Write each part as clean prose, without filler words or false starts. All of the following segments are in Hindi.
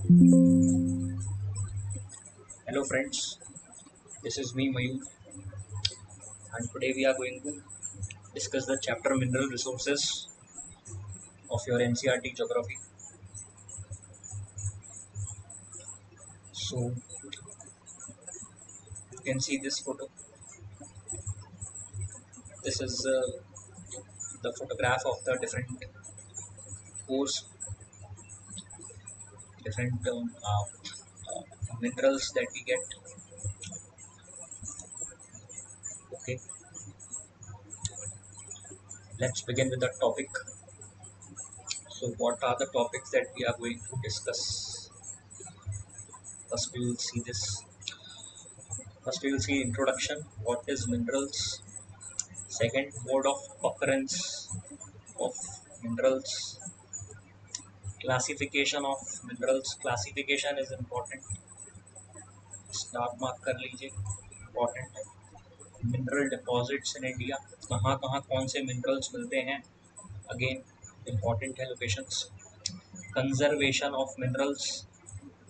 Hello friends, this is me Mayur, and today we are going to discuss the chapter mineral resources of your NCERT geography. So you can see this photo. This is the photograph of the different ores, different minerals that we get. Okay, let's begin with the topic. So what are the topics that we are going to discuss? First we will see this. First we will see introduction. What is minerals? Second, mode of occurrence of minerals. Classification of minerals. Classification is important. Star mark कर लीजिए, इम्पोर्टेंट है. मिनरल डिपॉजिट्स इन इंडिया, कहाँ कहाँ कौन से मिनरल्स मिलते हैं, अगेन इम्पोर्टेंट है locations. Conservation of minerals,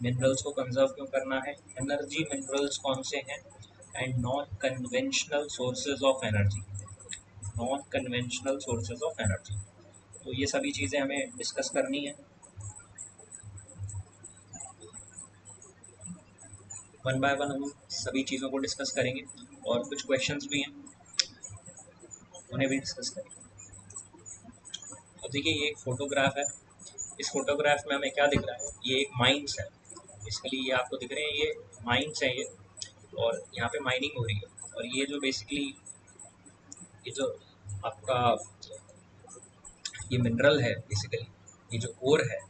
minerals को कंजर्व क्यों करना है. एनर्जी मिनरल्स कौन से हैं, and non conventional sources of energy. Non conventional sources of energy, तो ये सभी चीज़ें हमें डिस्कस करनी है. वन बाय वन हम सभी चीज़ों को डिस्कस करेंगे और कुछ क्वेश्चंस भी हैं, उन्हें भी डिस्कस करेंगे. अब देखिए ये एक फोटोग्राफ है. इस फोटोग्राफ में हमें क्या दिख रहा है, ये एक माइंस है. इसके लिए ये आपको दिख रहे हैं, ये माइंस है ये, और यहाँ पे माइनिंग हो रही है. और ये जो बेसिकली ये जो आपका ये मिनरल है, बेसिकली ये जो ओर है,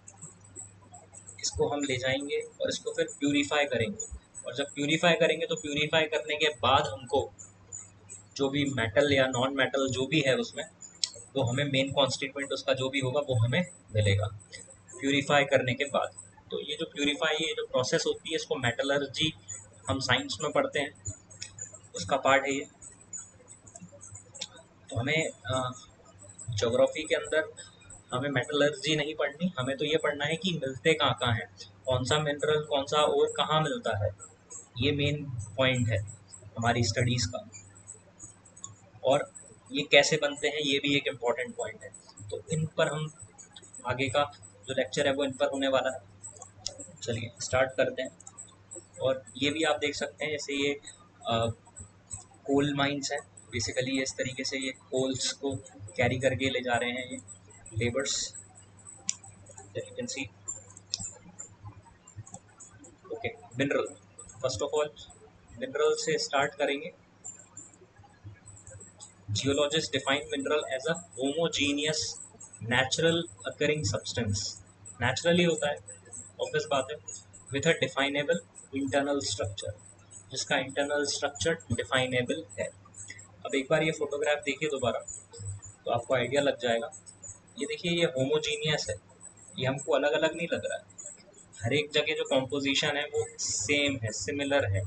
इसको हम ले जाएंगे और इसको फिर प्यूरीफाई करेंगे. और जब प्यूरीफाई करेंगे तो प्यूरीफाई करने के बाद हमको जो भी मेटल या नॉन मेटल जो भी है उसमें, वो हमें मेन कॉन्स्टिट्यूएंट उसका जो भी होगा वो हमें मिलेगा प्यूरीफाई करने के बाद. तो ये जो प्यूरीफाई, ये जो प्रोसेस होती है, इसको मेटलर्जी हम साइंस में पढ़ते हैं, उसका पार्ट है ये. तो हमें ज्योग्राफी के अंदर हमें मेटलर्जी नहीं पढ़नी, हमें तो ये पढ़ना है कि मिलते कहाँ कहाँ हैं, कौन सा मिनरल कौन सा और कहाँ मिलता है. ये मेन पॉइंट है हमारी स्टडीज़ का. और ये कैसे बनते हैं ये भी एक इम्पॉर्टेंट पॉइंट है. तो इन पर हम आगे का जो लेक्चर है वो इन पर होने वाला है. चलिए स्टार्ट करते हैं. और ये भी आप देख सकते हैं, जैसे ये कोल माइंस है. बेसिकली इस तरीके से ये कोल्स को कैरी करके ले जा रहे हैं ये labours, you can see. Okay, mineral. First of all mineral से स्टार्ट करेंगे. Geologist define mineral as a homogeneous natural occurring substance. Naturally होता है, ऑब्वियस बात है, with a definable internal structure, जिसका इंटरनल स्ट्रक्चर डिफाइनेबल है. अब एक बार ये फोटोग्राफ देखिए दोबारा तो आपको आइडिया लग जाएगा. ये देखिए, ये होमोजीनियस है, ये हमको अलग अलग नहीं लग रहा है. हर एक जगह जो कॉम्पोजिशन है वो सेम है, सिमिलर है.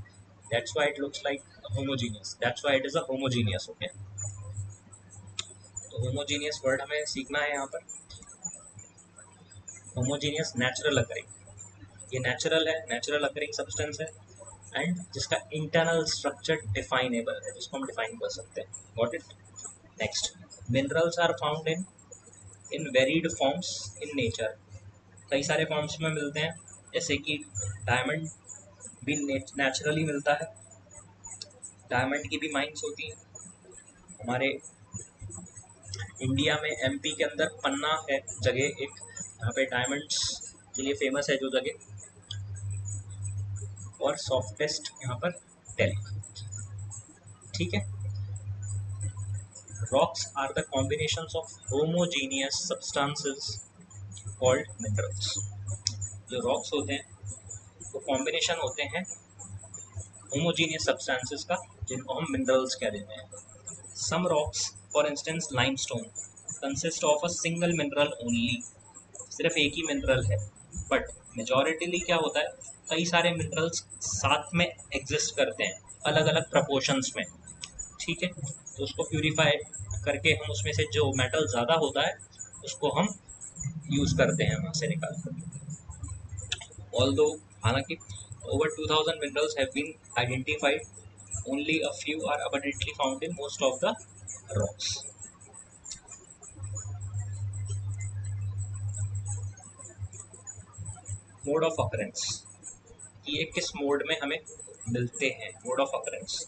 That's why it looks like homogeneous, that's why it is a homogeneous. Okay, तो होमोजीनियस वर्ड हमें सीखना है यहाँ पर. होमोजीनियस नेचुरल अकरिंग, ये नेचुरल है, नेचुरल अकरिंग सब्सटेंस है, एंड जिसका इंटरनल स्ट्रक्चर डिफाइनेबल है, जिसको हम डिफाइन कर सकते हैं. Got it. Next, minerals are found in varied forms in nature. कई सारे फॉर्म्स में मिलते हैं, जैसे कि डायमंड भी नेचुरली मिलता है. डायमंड की भी माइंस होती हैं. हमारे इंडिया में एमपी के अंदर पन्ना है जगह एक, यहाँ पे डायमंड्स के लिए फेमस है जो जगह. और सॉफ्टेस्ट यहाँ पर दिल्ली. ठीक है. Rocks are the combinations of homogeneous substances called minerals. जो रॉक्स होते हैं वो कॉम्बिनेशन होते हैं होमोजीनियस सब्सटेंसेस का, जिनको हम मिनरल्स कह देते हैं. Some rocks, for instance limestone, consist of a single mineral only. सिर्फ एक ही मिनरल है. बट मेजॉरिटीली क्या होता है, कई सारे मिनरल्स साथ में एग्जिस्ट करते हैं, अलग अलग प्रपोर्शंस में. ठीक है. तो उसको प्यूरीफाई करके हम उसमें से जो मेटल ज़्यादा होता है उसको हम यूज़ करते हैं वहाँ से निकाल कर. although हालांकि over 2000 minerals have been identified, only a few are abundantly found in most of the rocks. Mode of occurrence, ये किस मोड में हमें मिलते हैं, mode of occurrence.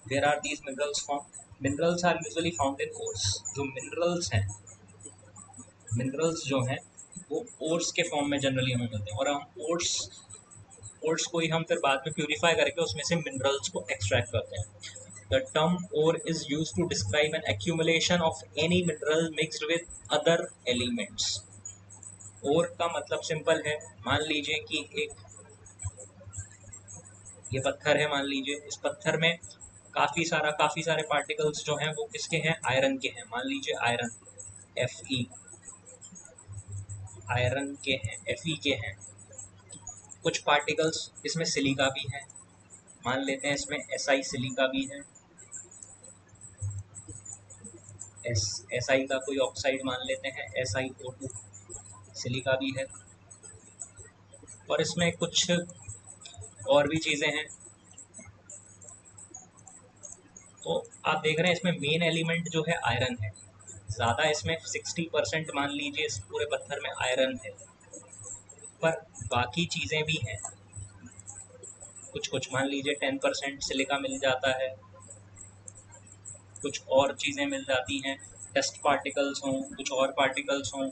There are these minerals form. Minerals are usually found in ores. जो मिनरल्स हैं, मिनरल्स जो हैं वो ओर्स के फॉर्म में जनरली हमें मिलते हैं, और हम ओर्स को ही हम फिर बाद में प्यूरिफाई करके उसमें से मिनरल्स को एक्सट्रैक्ट करते हैं. The term ore is use to describe an accumulation of any mineral mixed with other elements. Ore का मतलब सिंपल है, मान लीजिए कि एक ये पत्थर है, मान लीजिए इस पत्थर में काफ़ी सारे पार्टिकल्स जो हैं वो किसके हैं, आयरन के हैं. मान लीजिए आयरन Fe, आयरन के हैं, Fe के हैं. कुछ पार्टिकल्स इसमें सिलिका भी है, मान लेते हैं इसमें Si सिलिका भी है, Si का कोई ऑक्साइड मान लेते हैं, SiO2 सिलिका भी है. और इसमें कुछ और भी चीज़ें हैं. तो आप देख रहे हैं इसमें मेन एलिमेंट जो है आयरन है, ज़्यादा इसमें 60% मान लीजिए इस पूरे पत्थर में आयरन है. पर बाकी चीज़ें भी हैं, कुछ कुछ मान लीजिए 10% सिलिका मिल जाता है, कुछ और चीज़ें मिल जाती हैं, डस्ट पार्टिकल्स हों, कुछ और पार्टिकल्स हों.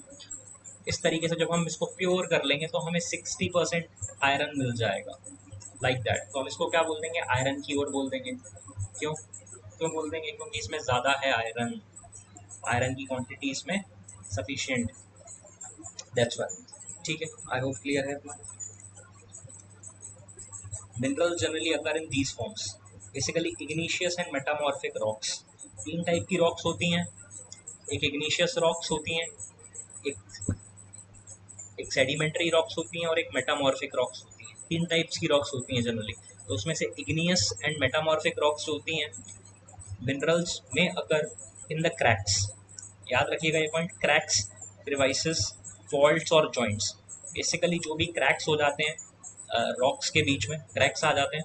इस तरीके से जब हम इसको प्योर कर लेंगे तो हमें 60% आयरन मिल जाएगा, लाइक दैट. तो हम इसको क्या बोल देंगे, आयरन की ओर बोल देंगे. क्यों क्यों बोल देंगे, क्योंकि इसमें ज़्यादा है आयरन, आयरन की क्वांटिटी इसमें सफिशिएंट, दैट्स व्हाई. ठीक है, आई होप क्लियर है. Minerals generally occur in these forms, basically igneous and metamorphic rocks. तीन टाइप की रॉक्स होती हैं, एक इग्निशियस रॉक्स होती हैं, एक एक सेडिमेंट्री रॉक्स होती हैं, और एक मेटामॉर्फिक रॉक्स होती हैं. तीन टाइप्स की रॉक्स होती हैं जनरली. तो उसमें से इग्नियस एंड मेटामॉर्फिक रॉक्स होती हैं, मिनरल्स में अकर इन द क्रैक्स. याद रखिएगा ये पॉइंट, क्रैक्स, क्रिवाइसेस, फॉल्ट्स और जॉइंट्स. बेसिकली जो भी क्रैक्स हो जाते हैं रॉक्स के बीच में, क्रैक्स आ जाते हैं,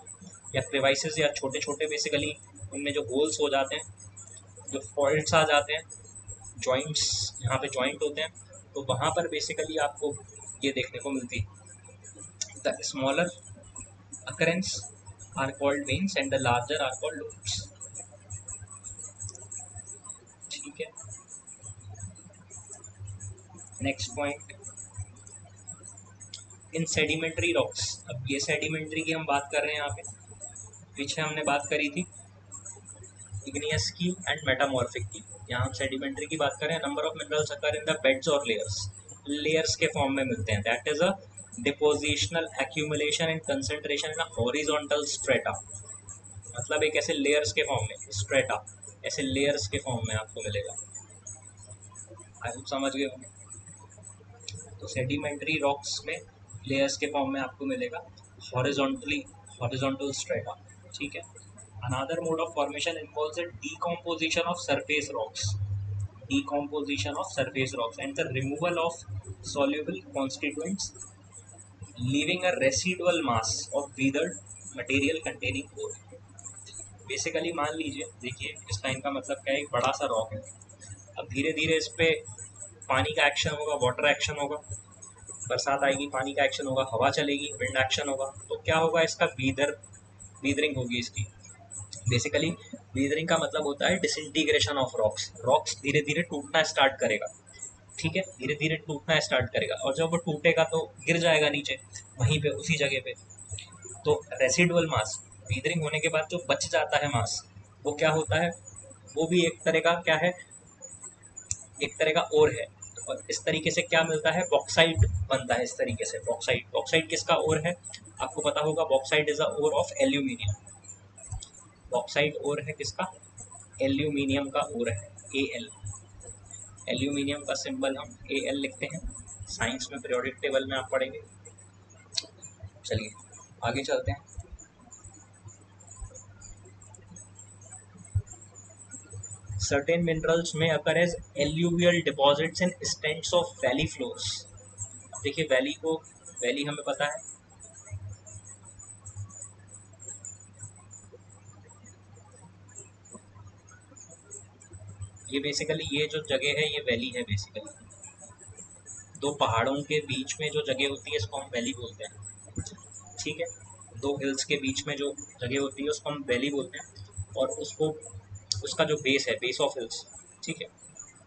या क्रिवाइसेस या छोटे छोटे बेसिकली उनमें जो होल्स हो जाते हैं, जो फॉल्ट्स आ जाते हैं, जॉइंट्स, यहाँ पे जॉइंट होते हैं, तो वहाँ पर बेसिकली आपको ये देखने को मिलती है. The smaller occurrence are called veins and the larger are called lobes. ठीक है, नेक्स्ट पॉइंट, इन सेडिमेंट्री रॉक्स. अब ये सेडिमेंट्री की हम बात कर रहे हैं, यहाँ पे पीछे हमने बात करी थी इग्नियस की एंड मेटामॉर्फिक की. यहाँ हम सेडिमेंट्री की बात करें. Number of minerals occur in the beds और लेयर्स, लेयर्स के फॉर्म में मिलते हैं. That is a depositional accumulation and concentration in a horizontal strata. मतलब एक ऐसे लेयर्स के फॉर्म में, स्ट्रेटा ऐसे लेयर्स के फॉर्म में आपको मिलेगा. आई होप समझ गए होंगे. तो सेडिमेंट्री रॉक्स में लेयर्स के फॉर्म में आपको मिलेगा, हॉरिजॉन्टल स्ट्रेटा. ठीक है. Another mode of formation involves the decomposition of surface rocks, decomposition of surface rocks and the removal of soluble constituents, leaving a residual mass of weathered material containing ore. Basically मान लीजिए, देखिए इस लाइन का मतलब क्या है, एक बड़ा सा रॉक है. अब धीरे धीरे इस पे पानी का एक्शन होगा, वाटर एक्शन होगा, बरसात आएगी, पानी का एक्शन होगा, हवा चलेगी, विंड एक्शन होगा, तो क्या होगा, इसका वीदरिंग होगी इसकी. बेसिकली वीदरिंग का मतलब होता है डिसइंटीग्रेशन ऑफ रॉक्स. रॉक्स धीरे धीरे टूटना स्टार्ट करेगा. ठीक है, धीरे धीरे टूटना स्टार्ट करेगा, और जब वो टूटेगा तो गिर जाएगा नीचे वहीं पे उसी जगह पे. तो रेसिडुअल मास, वीदरिंग होने के बाद जो बच जाता है मास, वो क्या होता है, वो भी एक तरह का क्या है, एक तरह का ओर है. और इस तरीके से क्या मिलता है, बॉक्साइट बनता है. इस तरीके से बॉक्साइट, बॉक्साइट किसका ओर है, आपको पता होगा, bauxite is a ore of aluminium. Bauxite ore है किसका, एल्यूमिनियम का ओर है, Al. एल्यूमिनियम का सिंबल हम Al लिखते हैं, साइंस में पीरियोडिक टेबल में आप पढ़ेंगे. चलिए आगे चलते हैं. Certain minerals may occur as alluvial deposits in stems of valley floors. देखिए वैली को वैली हमें पता है, ये बेसिकली ये जो जगह है ये वैली है। बेसिकली दो पहाड़ों के बीच में जो जगह होती है इसको हम वैली बोलते हैं। ठीक है, दो हिल्स के बीच में जो जगह होती है उसको हम वैली बोलते हैं, और उसको उसका जो बेस है, बेस ऑफ हिल्स, ठीक है,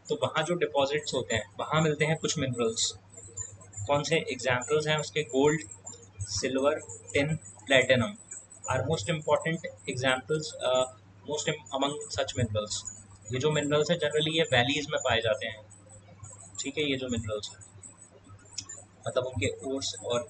तो वहाँ जो डिपॉजिट्स होते हैं वहाँ मिलते हैं कुछ मिनरल्स। कौन से एग्जाम्पल्स हैं उसके? Gold, silver, tin, platinum are most important examples, most among such minerals. ये जो मिनरल्स हैं जनरली ये वैलीज में पाए जाते हैं। ठीक है, ये जो मिनरल्स हैं मतलब उनके ओर्स और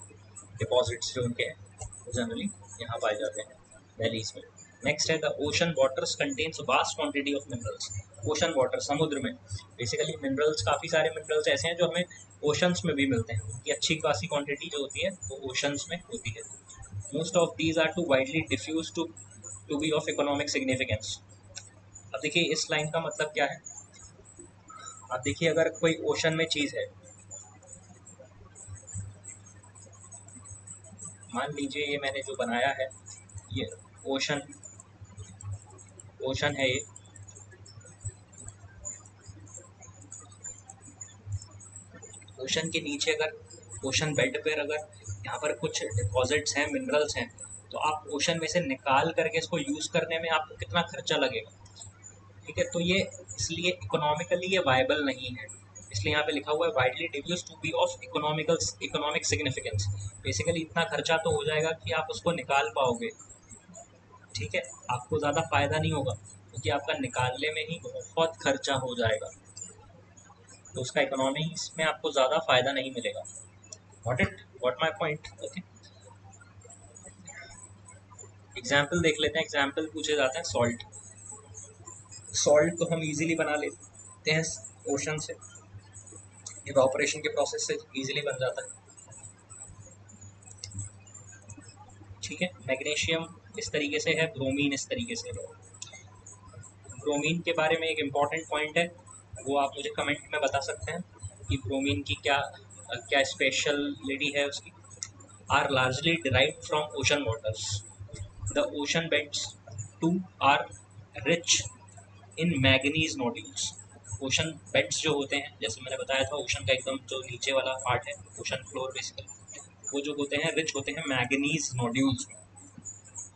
डिपॉजिट्स जो उनके हैं वो जनरली यहाँ पाए जाते हैं वैलीज में। नेक्स्ट है the ocean waters contains vast quantity of minerals. Ocean water, समुद्र में बेसिकली मिनरल्स, काफ़ी सारे मिनरल्स ऐसे हैं जो हमें ओशंस में भी मिलते हैं, उनकी अच्छी खासी क्वांटिटी जो होती है वो ओशंस में होती है। Most of these are too widely diffuse to be of economic significance. अब देखिए इस लाइन का मतलब क्या है। आप देखिए अगर कोई ओशन में चीज़ है, मान लीजिए ये मैंने जो बनाया है ये ओशन, ओशन है ये, ओशन के नीचे अगर ओशन बेड पर अगर यहाँ पर कुछ डिपॉजिट्स हैं, मिनरल्स हैं, तो आप ओशन में से निकाल करके इसको यूज़ करने में आपको कितना खर्चा लगेगा। ठीक है, तो ये इसलिए इकोनॉमिकली ये वायबल नहीं है, इसलिए यहाँ पे लिखा हुआ है widely diffuse to be of economic significance. Basically इतना खर्चा तो हो जाएगा कि आप उसको निकाल पाओगे। ठीक है, आपको ज़्यादा फायदा नहीं होगा क्योंकि आपका निकालने में ही बहुत खर्चा हो जाएगा, तो उसका इकोनॉमिक्स में आपको ज़्यादा फायदा नहीं मिलेगा। Got it? Got my point? Okay. Example देख लेते हैं। एग्जाम्पल पूछे जाते हैं सॉल्ट। सॉल्ट तो हम इजीली बना लेते हैं ओशन से, इवापोरेशन के प्रोसेस से इजीली बन जाता है। ठीक है, मैग्नीशियम इस तरीके से है, ब्रोमीन इस तरीके से है। ब्रोमीन के बारे में एक इम्पॉर्टेंट पॉइंट है, वो आप मुझे कमेंट में बता सकते हैं कि ब्रोमीन की क्या क्या स्पेशलिटी है उसकी। Are largely derived from ocean waters. The ocean beds too are rich in manganese nodules. Ocean beds जो होते हैं, जैसे मैंने बताया था, ओशन का एकदम जो नीचे वाला पार्ट है, ओशन फ्लोर बेसिकली, वो जो होते हैं रिच होते हैं मैग्नीज नोड्यूल्स में।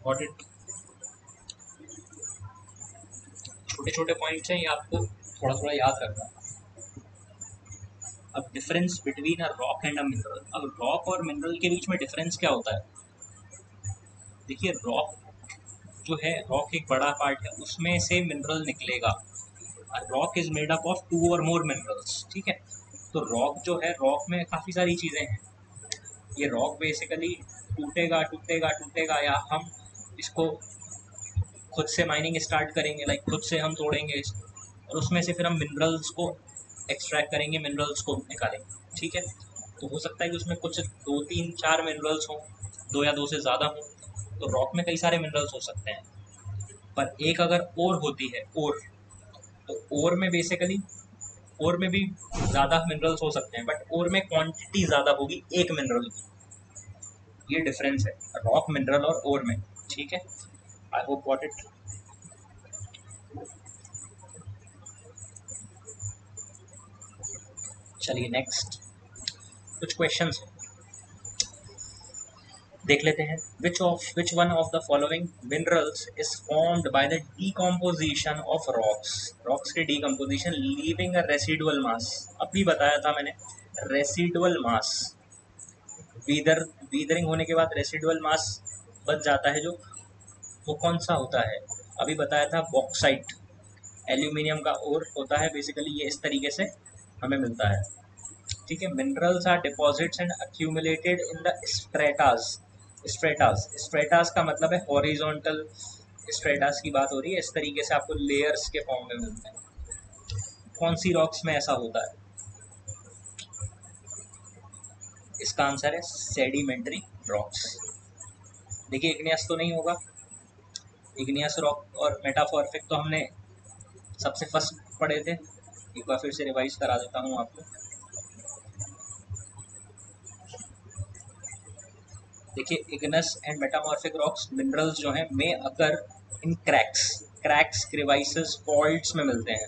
Got it? छोटे छोटे पॉइंट्स हैं, ये आपको थोड़ा थोड़ा याद रखना। अब difference between a rock and a mineral. अब रॉक और मिनरल के बीच में डिफरेंस क्या होता है? देखिए रॉक जो है, रॉक एक बड़ा पार्ट है, उसमें से मिनरल निकलेगा। Rock is made up of two or more minerals. ठीक है, तो रॉक जो है, रॉक में काफ़ी सारी चीज़ें हैं। ये रॉक बेसिकली टूटेगा टूटेगा टूटेगा, या हम इसको खुद से माइनिंग स्टार्ट करेंगे, लाइक खुद से हम तोड़ेंगे इसको और उसमें से फिर हम मिनरल्स को एक्सट्रैक्ट करेंगे, मिनरल्स को निकालेंगे। ठीक है, तो हो सकता है कि उसमें कुछ दो तीन चार मिनरल्स हों, दो या दो से ज़्यादा हों, तो रॉक में कई सारे मिनरल्स हो सकते हैं। पर एक अगर ओर होती है, ओर, तो ओर में बेसिकली, ओर में भी ज़्यादा मिनरल्स हो सकते हैं, बट ओर में क्वांटिटी ज़्यादा होगी एक मिनरल की। ये डिफरेंस है रॉक, मिनरल और ओर में। ठीक है, आई होप गॉट इट। चलिए नेक्स्ट कुछ क्वेश्चंस देख लेते हैं। Which one of the following minerals is formed by the decomposition of rocks. Rocks के डीकम्पोजिशन लीविंग अ रेसिडुअल मास। अभी बताया था मैंने, रेसिडुअल मास, वीदर वीदरिंग होने के बाद रेसिडुअल मास बच जाता है, जो वो कौन सा होता है? अभी बताया था बॉक्साइट, एल्यूमिनियम का ओर होता है बेसिकली, ये इस तरीके से हमें मिलता है। ठीक है, minerals are deposits and accumulated in the stratas. Stratas, stratas का मतलब है हॉरिजॉन्टल स्ट्रेटास की बात हो रही है, इस तरीके से आपको लेयर्स के फॉर्म में मिलते हैं। कौन सी रॉक्स में ऐसा होता है? इसका आंसर है सेडिमेंट्री रॉक्स। देखिए इग्नियस तो नहीं होगा, इग्नियस रॉक और मेटामॉर्फिक तो हमने सबसे फर्स्ट पढ़े थे, एक बार फिर से रिवाइज करा देता हूँ आपको। देखिए Ignis and metamorphic rocks minerals जो हैं में अकर इन क्रैक्स क्रेवाइसेस फॉल्ट्स में मिलते हैं।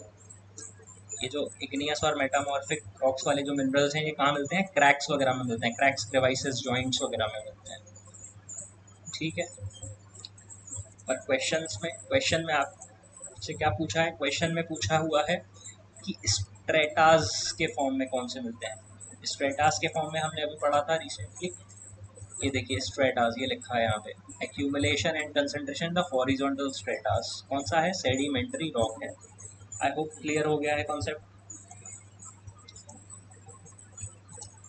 ये जो इग्नियस और मेटामॉर्फिक रॉक्स वाले जो मिनरल्स हैं ये कहाँ मिलते हैं? क्रैक्स वगैरह में मिलते हैं, क्रैक्स क्रेवाइसेस जॉइंट्स वगैरह में मिलते हैं। ठीक है। और क्वेश्चन में आपसे क्या पूछा है? क्वेश्चन में पूछा हुआ है कि स्ट्रेटास के फॉर्म में कौन से मिलते हैं। स्ट्रेटास के फॉर्म में हमने अभी पढ़ा था रिसेंटली, ये देखिए स्ट्रेटास ये लिखा है यहाँ पे, accumulation and concentration the horizontal stratas. कौन सा है? सेडिमेंट्री रॉक है। आई होप क्लियर हो गया है कॉन्सेप्ट।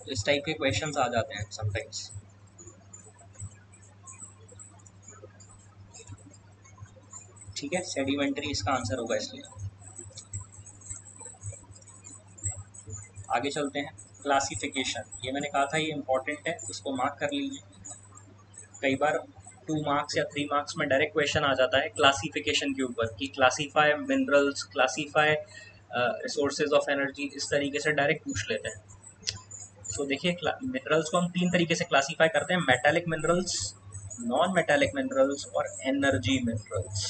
इस टाइप के क्वेश्चंस आ जाते हैं समटाइम्स। ठीक है, सेडिमेंट्री इसका आंसर होगा इसलिए। आगे चलते हैं। क्लासिफिकेशन, ये मैंने कहा था ये इंपॉर्टेंट है, इसको मार्क कर लीजिए। कई बार 2 मार्क्स या 3 मार्क्स में डायरेक्ट क्वेश्चन आ जाता है क्लासिफिकेशन के ऊपर कि classify minerals, classify resources of energy, इस तरीके से डायरेक्ट पूछ लेते हैं। सो देखिए मिनरल्स को हम 3 तरीके से क्लासीफाई करते हैं, metallic minerals, non metallic minerals और एनर्जी मिनरल्स।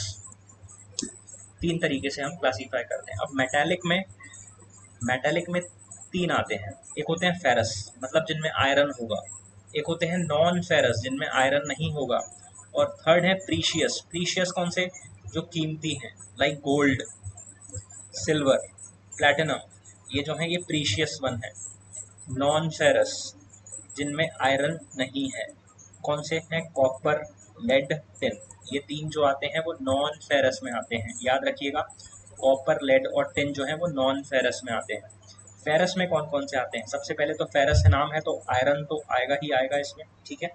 3 तरीके से हम क्लासीफाई करते हैं। अब मेटालिक में 3 आते हैं। एक होते हैं फेरस, मतलब जिनमें आयरन होगा। एक होते हैं नॉन फेरस, जिनमें आयरन नहीं होगा। और थर्ड है प्रीशियस। प्रीशियस कौन से? जो कीमती हैं, लाइक गोल्ड, सिल्वर, प्लैटिनम, ये जो है ये प्रीशियस वन है। नॉन फेरस, जिनमें आयरन नहीं है, कौन से हैं? Copper, lead, tin. ये 3 जो आते हैं वो नॉन फेरस में आते हैं, याद रखिएगा। कॉपर, लेड और टिन जो है वो नॉन फेरस में आते हैं। फेरस में कौन कौन से आते हैं? सबसे पहले तो फेरस है, नाम है तो आयरन तो आएगा ही आएगा इसमें। ठीक है,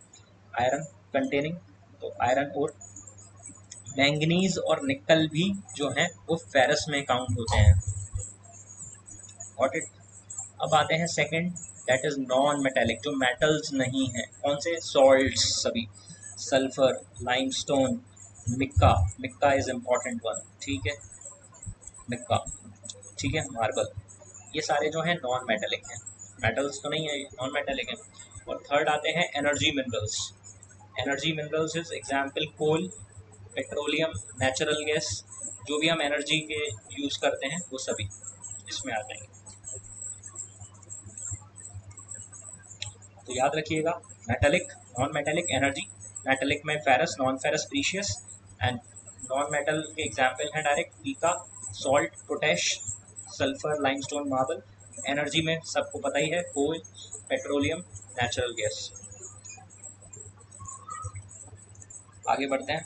आयरन कंटेनिंग, तो आयरन और मैंगनीज और निकल भी जो है वो फेरस में काउंट होते हैं। Got it. अब आते हैं second, that is non metallic, जो मेटल्स नहीं है। कौन से? सॉल्ट्स सभी, sulphur, limestone, Mika. Mika is important one. ठीक है, मिक्का। ठीक है, मार्बल। ये सारे जो हैं नॉन मेटेलिक हैं, मेटल्स तो नहीं है, नॉन मेटेलिक हैं। और थर्ड आते हैं energy minerals. Energy minerals is example coal, petroleum, natural gas, जो भी हम एनर्जी के यूज़ करते हैं वो सभी इसमें आ जाएंगे। तो याद रखिएगा, metallic, non metallic, energy. Metallic में ferrous, non ferrous, precious. And non metal के एग्जाम्पल हैं डायरेक्ट पीका, salt, potash, sulphur, limestone, marble. Energy में सबको पता ही है, कोल, पेट्रोलियम, नेचुरल गैस। आगे बढ़ते हैं,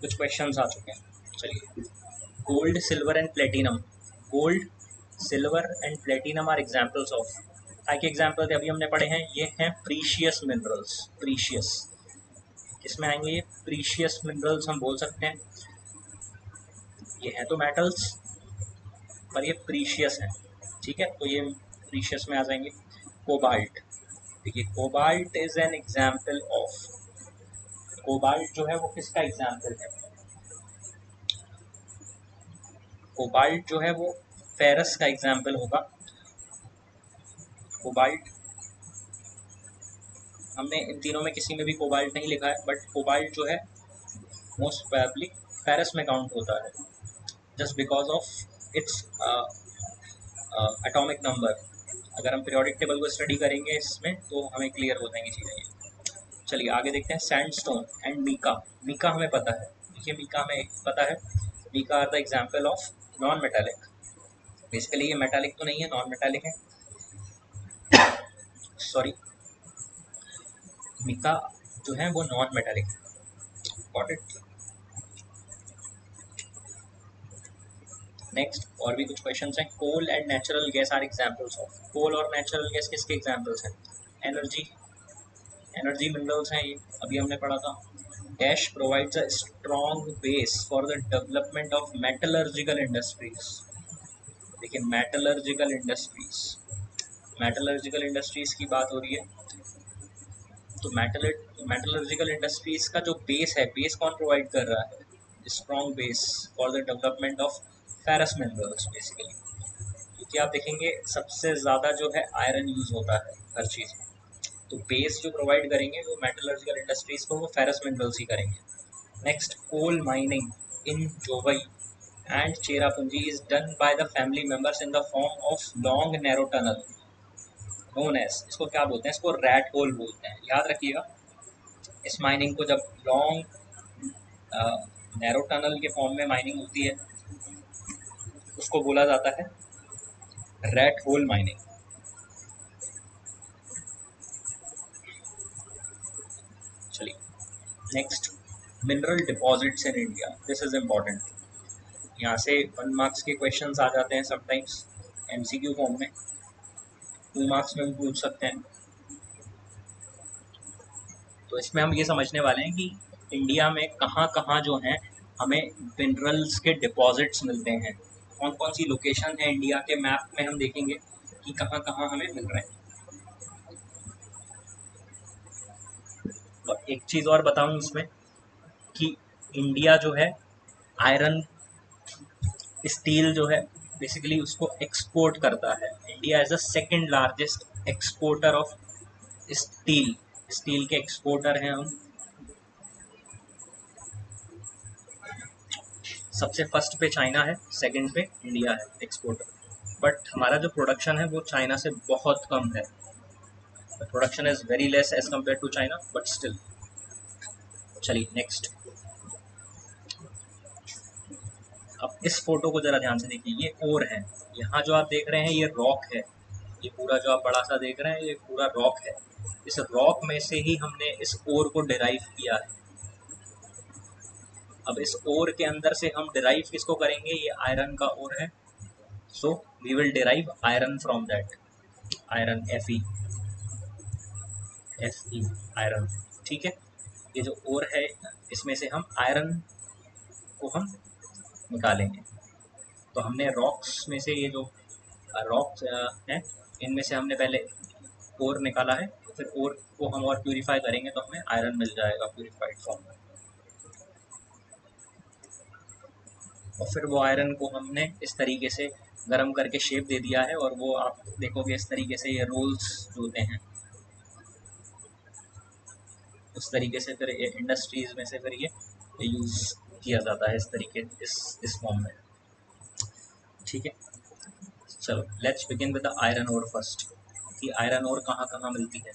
कुछ क्वेश्चंस आ चुके हैं, चलिए। Gold, silver and platinum. Gold, silver and platinum are examples of, क्या के एग्जाम्पल थे अभी हमने पढ़े हैं? ये हैं प्रीशियस मिनरल्स। प्रीशियस किसमें आएंगे? ये प्रीशियस मिनरल्स हम बोल सकते हैं। ये हैं तो मेटल्स पर ये प्रीशियस हैं। ठीक है, तो ये प्रीशियस में आ जाएंगे। कोबाल्ट, देखिए cobalt is an example of, cobalt जो है वो किसका एग्जाम्पल है? कोबाल्ट जो है वो फेरस का एग्जाम्पल होगा। कोबाल्ट, हमने इन तीनों में किसी में भी कोबाल्ट नहीं लिखा है, बट कोबाल्ट जो है मोस्ट प्रोबेबली फेरस में काउंट होता है, just because of its atomic number. अगर हम पीरियोडिक टेबल को स्टडी करेंगे इसमें तो हमें क्लियर हो जाएंगी चीज़ें। चलिए आगे देखते हैं, सैंडस्टोन एंड मीका। मीका हमें पता है, देखिए मीका हमें पता है, mica are the example of non metallic. Basically ये मेटालिक तो नहीं है, नॉन मेटालिक है, सॉरी। मीका जो है वो नॉन मेटालिक है। Got it. नेक्स्ट और भी कुछ क्वेश्चंस हैं। Coal and natural gas are examples of. Coal और नेचुरल गैस किसके एग्जांपल्स हैं? एनर्जी, एनर्जी मिनरल्स हैं ये, अभी हमने पढ़ा था। Dash provides a strong base for the development of metallurgical industries. देखिए मेटलर्जिकल इंडस्ट्रीज, मेटलर्जिकल इंडस्ट्रीज की बात हो रही है, तो मेटलर्जिकल इंडस्ट्रीज का जो बेस है, बेस कौन प्रोवाइड कर रहा है? Strong base for the development of ferrous minerals basically. क्योंकि आप देखेंगे सबसे ज़्यादा जो है आयरन यूज़ होता है हर चीज़ में, तो बेस जो प्रोवाइड करेंगे वो मेटलर्जिकल इंडस्ट्रीज को वो फेरस मिनरल्स ही करेंगे। Next, coal mining in Jowai and Cherrapunji is done by the family members in the form of long narrow tunnel known as, इसको क्या बोलते हैं, इसको रैट होल बोलते हैं, याद रखिएगा। इस माइनिंग को जब लॉन्ग नैरो टनल के फॉर्म में माइनिंग होती है उसको बोला जाता है रैट होल माइनिंग। चलिए next, mineral deposits in India, this is important. यहाँ से 1 मार्क्स के क्वेश्चंस आ जाते हैं समटाइम्स एमसीक्यू फॉर्म में, 2 मार्क्स में भी पूछ सकते हैं। तो इसमें हम ये समझने वाले हैं कि इंडिया में कहाँ कहाँ जो हैं हमें मिनरल्स के डिपॉजिट्स मिलते हैं, कौन कौन सी लोकेशन है इंडिया के मैप में, हम देखेंगे कि कहाँ कहाँ हमें मिल रहे हैं। और एक चीज़ और बताऊँ इसमें कि इंडिया जो है आयरन स्टील जो है बेसिकली उसको एक्सपोर्ट करता है। India is the second largest exporter of steel, steel के एक्सपोर्टर हैं हम। सबसे फर्स्ट पे चाइना है, सेकंड पे इंडिया है एक्सपोर्टर, बट हमारा जो प्रोडक्शन है वो चाइना से बहुत कम है। Production is very less as compare to China, but still. चलिए नेक्स्ट, अब इस फोटो को जरा ध्यान से देखिए, ये ओर है, यहाँ जो आप देख रहे हैं ये रॉक है, ये पूरा जो आप बड़ा सा देख रहे हैं ये पूरा रॉक है। इस रॉक में से ही हमने इस ओर को डिराइव किया है। अब इस ओर के अंदर से हम डिराइव किसको करेंगे, ये आयरन का ओर है, so we will derive iron from that, iron Fe, iron. ठीक है, ये जो ओर है इसमें से हम आयरन को हम निकालेंगे। तो हमने रॉक्स में से ये जो रॉक्स हैं इनमें से हमने पहले ओर निकाला है, तो फिर ओर को हम और प्यूरिफाई करेंगे तो हमें आयरन मिल जाएगा प्यूरिफाइड फॉर्म में। और फिर वो आयरन को हमने इस तरीके से गर्म करके शेप दे दिया है, और वो आप देखोगे इस तरीके से ये रोल्स जो होते हैं उस तरीके से फिर ये इंडस्ट्रीज में से फिर ये यूज़ किया जाता है इस तरीके, इस फॉर्म में। ठीक है, चलो let's begin with the iron ore first, कि आयरन ओर कहाँ कहाँ मिलती है।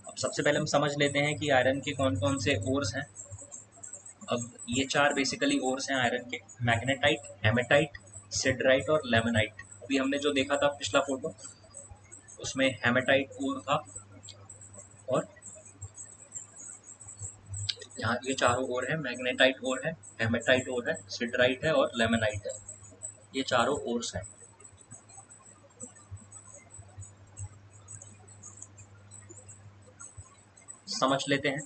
अब सबसे पहले हम समझ लेते हैं कि आयरन के कौन कौन से ओर्स हैं। अब ये 4 बेसिकली ओर्स हैं आयरन के, मैग्नेटाइट, हेमेटाइट, सिडराइट और लेमनाइट। अभी हमने जो देखा था पिछला फोटो उसमें हेमेटाइट ओर था, और यहाँ ये चारों ओर है, मैग्नेटाइट ओर है, हेमेटाइट ओर है, सिडराइट है और लेमनाइट है, ये चारों ओर्स हैं। समझ लेते हैं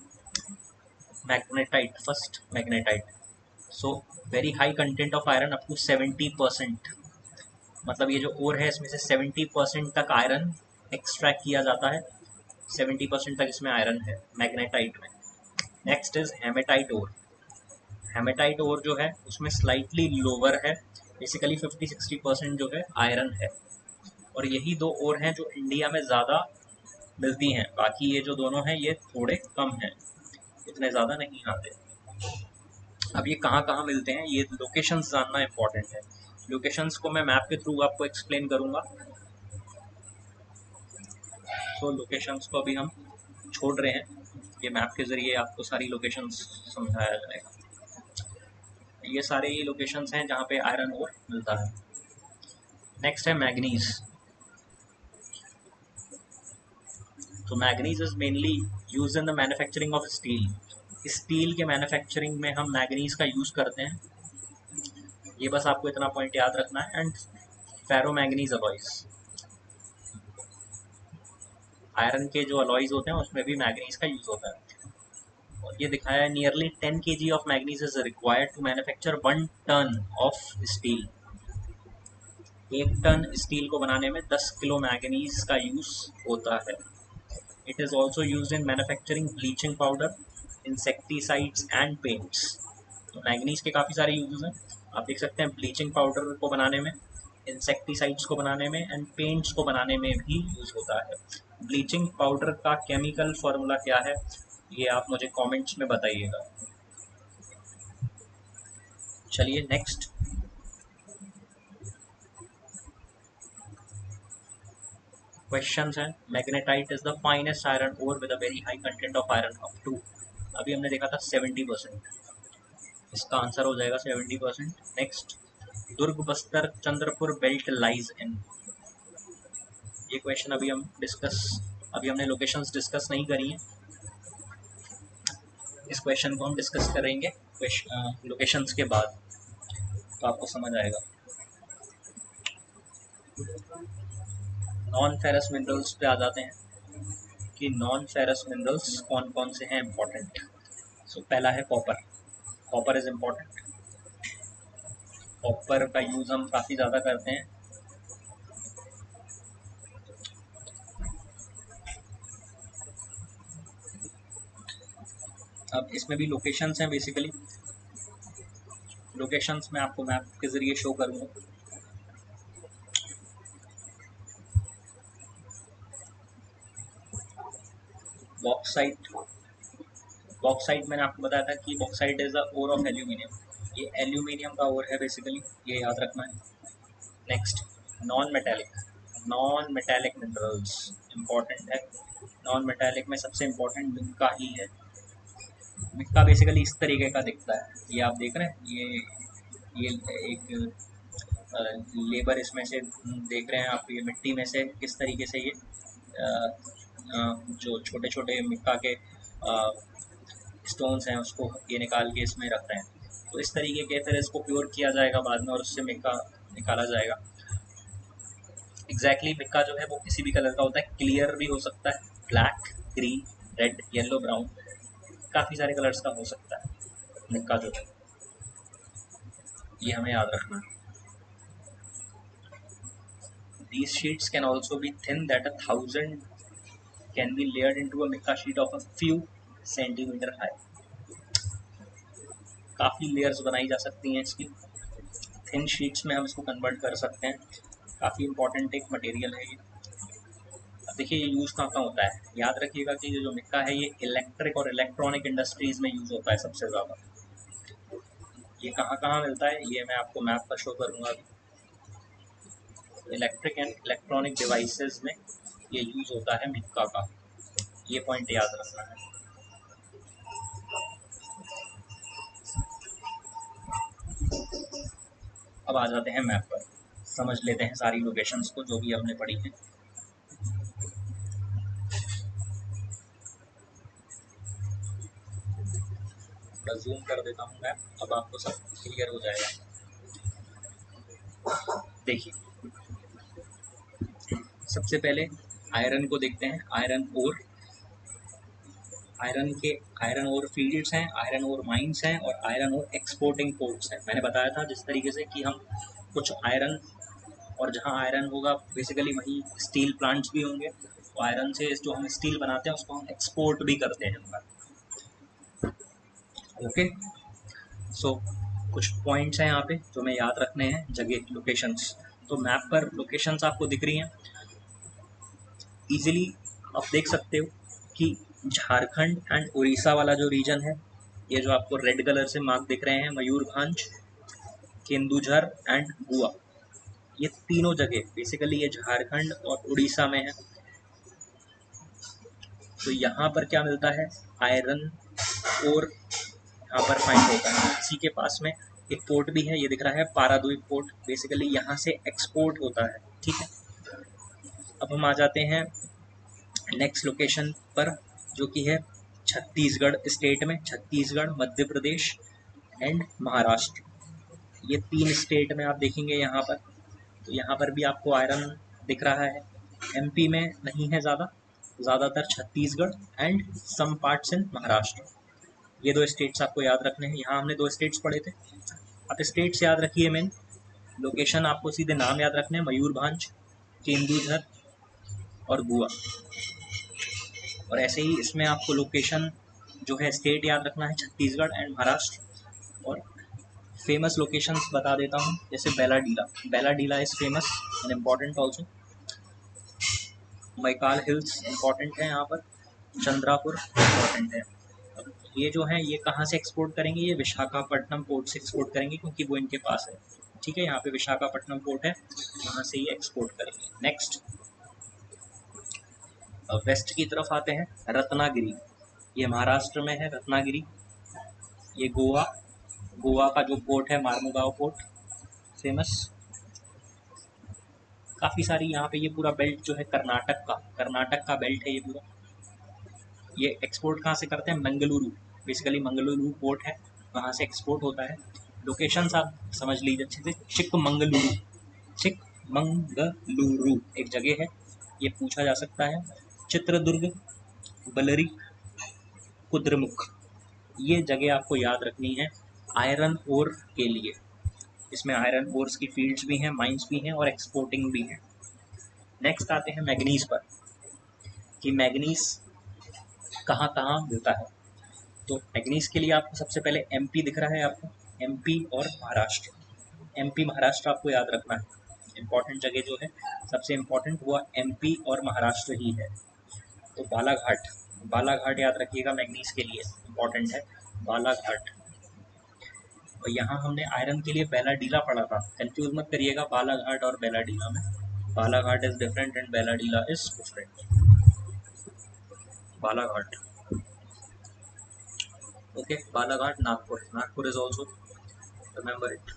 magnetite first, magnetite, so very high content of iron up to 70%, मतलब ये जो ओर है इसमें से 70% तक आयरन एक्सट्रैक्ट किया जाता है, 70% तक इसमें आयरन है मैग्नेटाइट में। Next is hematite ore, hematite ore जो है उसमें स्लाइटली लोअर है, बेसिकली 50-60% जो है आयरन है, और यही 2 ओर हैं जो इंडिया में ज़्यादा मिलती हैं, बाकी ये जो दोनों हैं ये थोड़े कम हैं, इतने ज़्यादा नहीं आते। अब ये कहाँ कहाँ मिलते हैं, ये लोकेशंस जानना इम्पोर्टेंट है। लोकेशंस को मैं मैप के थ्रू आपको एक्सप्लेन करूँगा, तो लोकेशंस को अभी हम छोड़ रहे हैं, ये मैप के ज़रिए आपको सारी लोकेशंस समझाया जाएगा। ये सारे ये लोकेशंस हैं जहाँ पे आयरन ओर मिलता है। नेक्स्ट है मैग्नीज, तो manganese is mainly use in the manufacturing of steel, steel के मैन्युफैक्चरिंग में हम मैग्नीज का यूज़ करते हैं, ये बस आपको इतना पॉइंट याद रखना है। And ferro manganese alloys, iron के जो अलॉयज होते हैं उसमें भी मैग्नीज का यूज़ होता है, और ये दिखाया है nearly 10 kg of manganese is required to manufacture 1 ton of steel. 1 ton steel को बनाने में 10 किलो मैग्नीज का यूज़ होता है। It is also use in manufacturing bleaching powder, insecticides and paints. तो मैग्नीज के काफ़ी सारे यूजेस हैं, आप देख सकते हैं ब्लीचिंग पाउडर को बनाने में, इंसेक्टिसाइड्स को बनाने में एंड पेंट्स को बनाने में भी यूज़ होता है। ब्लीचिंग पाउडर का केमिकल फॉर्मूला क्या है, ये आप मुझे कमेंट्स में बताइएगा। चलिए नेक्स्ट, क्वेश्चंस हैं। Magnetite is the finest iron ore with a very high content of iron up to, अभी हमने देखा था 70%, इसका आंसर हो जाएगा 70%। Next, Durg Bastar Chandrapur belt lies in, ये क्वेश्चन अभी हमने लोकेशंस डिस्कस नहीं करी हैं, इस क्वेश्चन को हम डिस्कस करेंगे लोकेशंस के बाद, तो आपको समझ आएगा। नॉन फेरस मिनरल्स पे आ जाते हैं कि नॉन फेरस मिनरल्स कौन कौन से हैं इम्पोर्टेंट। सो पहला है copper, copper is important, copper का यूज़ हम काफ़ी ज़्यादा करते हैं। अब इसमें भी लोकेशंस हैं, बेसिकली लोकेशंस मैं आपको मैप के ज़रिए शो करूँगा। बॉक्साइट, बॉक्साइट मैंने आपको बताया था कि bauxite is the ore of aluminium, ये एल्यूमिनियम का ओर है बेसिकली, ये याद रखना है। Next, non metallic, non metallic minerals important है। नॉन मेटेलिक में सबसे इम्पोर्टेंट मिक्का ही है। मिक्का बेसिकली इस तरीके का दिखता है, ये आप देख रहे हैं, ये एक लेबर इसमें से देख रहे हैं आप, ये मिट्टी में से किस तरीके से ये जो छोटे छोटे मिक्का के स्टोन्स हैं उसको ये निकाल के इसमें रख रहे हैं, तो इस तरीके के फिर इसको प्योर किया जाएगा बाद में और उससे मिक्का निकाला जाएगा। एग्जैक्टली मिक्का जो है वो किसी भी कलर का होता है, क्लियर भी हो सकता है, black, green, red, yellow, brown, काफ़ी सारे कलर्स का हो सकता है मिक्का जो है, ये हमें याद रखना है। These sheets can also be thin that 1,000 can be layered into a mica sheet of a few centimeter high, काफ़ी लेयर्स बनाई जा सकती हैं इसकी, थिन शीट्स में हम इसको कन्वर्ट कर सकते हैं, काफ़ी इंपॉर्टेंट एक मटेरियल है ये। अब देखिए ये यूज़ कहाँ कहाँ होता है, याद रखिएगा कि ये जो मिक्का है ये इलेक्ट्रिक और इलेक्ट्रॉनिक इंडस्ट्रीज़ में यूज़ होता है सबसे ज़्यादा। ये कहाँ कहाँ मिलता है ये मैं आपको मैप पर शो करूँगा अभी। इलेक्ट्रिक एंड इलेक्ट्रॉनिक डिवाइसेस में ये यूज़ होता है मिक्का का, ये पॉइंट याद रखना है। अब आ जाते हैं मैप पर, समझ लेते हैं सारी लोकेशंस को जो भी हमने पढ़ी हैं। थोड़ा जूम कर देता हूँ मैप, अब आपको सब क्लियर हो जाएगा। देखिए सबसे पहले आयरन को देखते हैं, iron ore, iron ore fields हैं, आयरन ओर माइंस हैं और आयरन ओर एक्सपोर्टिंग पोर्ट्स हैं। मैंने बताया था जिस तरीके से कि हम कुछ आयरन, और जहाँ आयरन होगा बेसिकली वहीं स्टील प्लांट्स भी होंगे, तो आयरन से जो हम स्टील बनाते हैं उसको हम एक्सपोर्ट भी करते हैं। ओके, सो कुछ पॉइंट्स हैं यहाँ पे जो हमें याद रखने हैं, जगह लोकेशंस। तो मैप पर लोकेशंस आपको दिख रही हैं इजीली, आप देख सकते हो कि झारखंड एंड उड़ीसा वाला जो रीजन है, ये जो आपको रेड कलर से मार्क दिख रहे हैं, मयूरभंज, केंदुझर एंड गोवा, ये तीनों जगह बेसिकली ये झारखंड और उड़ीसा में है। तो यहाँ पर क्या मिलता है, आयरन और यहाँ पर फाइंड होता है। इसी के पास में एक पोर्ट भी है, ये दिख रहा है पारादीप पोर्ट, बेसिकली यहाँ से एक्सपोर्ट होता है। ठीक है, अब हम आ जाते हैं नेक्स्ट लोकेशन पर जो कि है छत्तीसगढ़ स्टेट में, छत्तीसगढ़, मध्य प्रदेश एंड महाराष्ट्र, ये तीन स्टेट में आप देखेंगे यहाँ पर। तो यहाँ पर भी आपको आयरन दिख रहा है, एमपी में नहीं है ज़्यादातर Chhattisgarh and some parts in Maharashtra, ये दो स्टेट्स आपको याद रखने हैं। यहाँ हमने दो स्टेट्स पढ़े थे, आप स्टेट्स याद रखिए, मेन लोकेशन आपको सीधे नाम याद रखने हैं, मयूरभंज, केंदुझर और गोवा। और ऐसे ही इसमें आपको लोकेशन जो है स्टेट याद रखना है, छत्तीसगढ़ एंड महाराष्ट्र। और फेमस लोकेशंस बता देता हूँ, जैसे Bailadila, Bailadila is famous and important also. Maikal hills important है यहाँ पर, चंद्रापुर इम्पॉर्टेंट है। अब ये जो है ये कहाँ से एक्सपोर्ट करेंगे, ये विशाखापट्टनम पोर्ट से एक्सपोर्ट करेंगे क्योंकि वो इनके पास है। ठीक है, यहाँ पे विशाखापट्टनम पोर्ट है, वहाँ से ये एक्सपोर्ट करेंगे। नेक्स्ट वेस्ट की तरफ आते हैं, रत्नागिरी, ये महाराष्ट्र में है रत्नागिरी। ये गोवा का जो पोर्ट है मार्मुगांव पोर्ट, फेमस। काफ़ी सारी यहाँ पे ये पूरा बेल्ट जो है कर्नाटक का बेल्ट है ये पूरा। ये एक्सपोर्ट कहाँ से करते हैं, मंगलुरु, बेसिकली मंगलुरु पोर्ट है, वहाँ से एक्सपोर्ट होता है। लोकेशंस आप समझ लीजिए अच्छे से, चिकमंगलुरु एक जगह है, ये पूछा जा सकता है। चित्रदुर्ग, बलरी, कुद्रेमुख, ये जगह आपको याद रखनी है आयरन ओर के लिए। इसमें आयरन ओर्स की फील्ड्स भी हैं, माइंस भी हैं और एक्सपोर्टिंग भी है। नेक्स्ट आते हैं मैग्नीज पर, कि मैग्नीज कहाँ कहाँ मिलता है। तो मैग्नीज के लिए आपको सबसे पहले एमपी दिख रहा है आपको, एमपी और महाराष्ट्र। एमपी महाराष्ट्र आपको याद रखना है, इम्पॉर्टेंट जगह जो है सबसे इम्पॉर्टेंट वो एमपी और महाराष्ट्र ही है। तो बालाघाट याद रखिएगा, मैग्नीज के लिए इम्पॉर्टेंट है बालाघाट। और यहाँ हमने आयरन के लिए बेलाडीला पढ़ा था, कंफ्यूज मत करिएगा बालाघाट और बेलाडीला में। Balaghat is different and Bailadila is different. Balaghat, okay, Balaghat, Nagpur is also, remember it.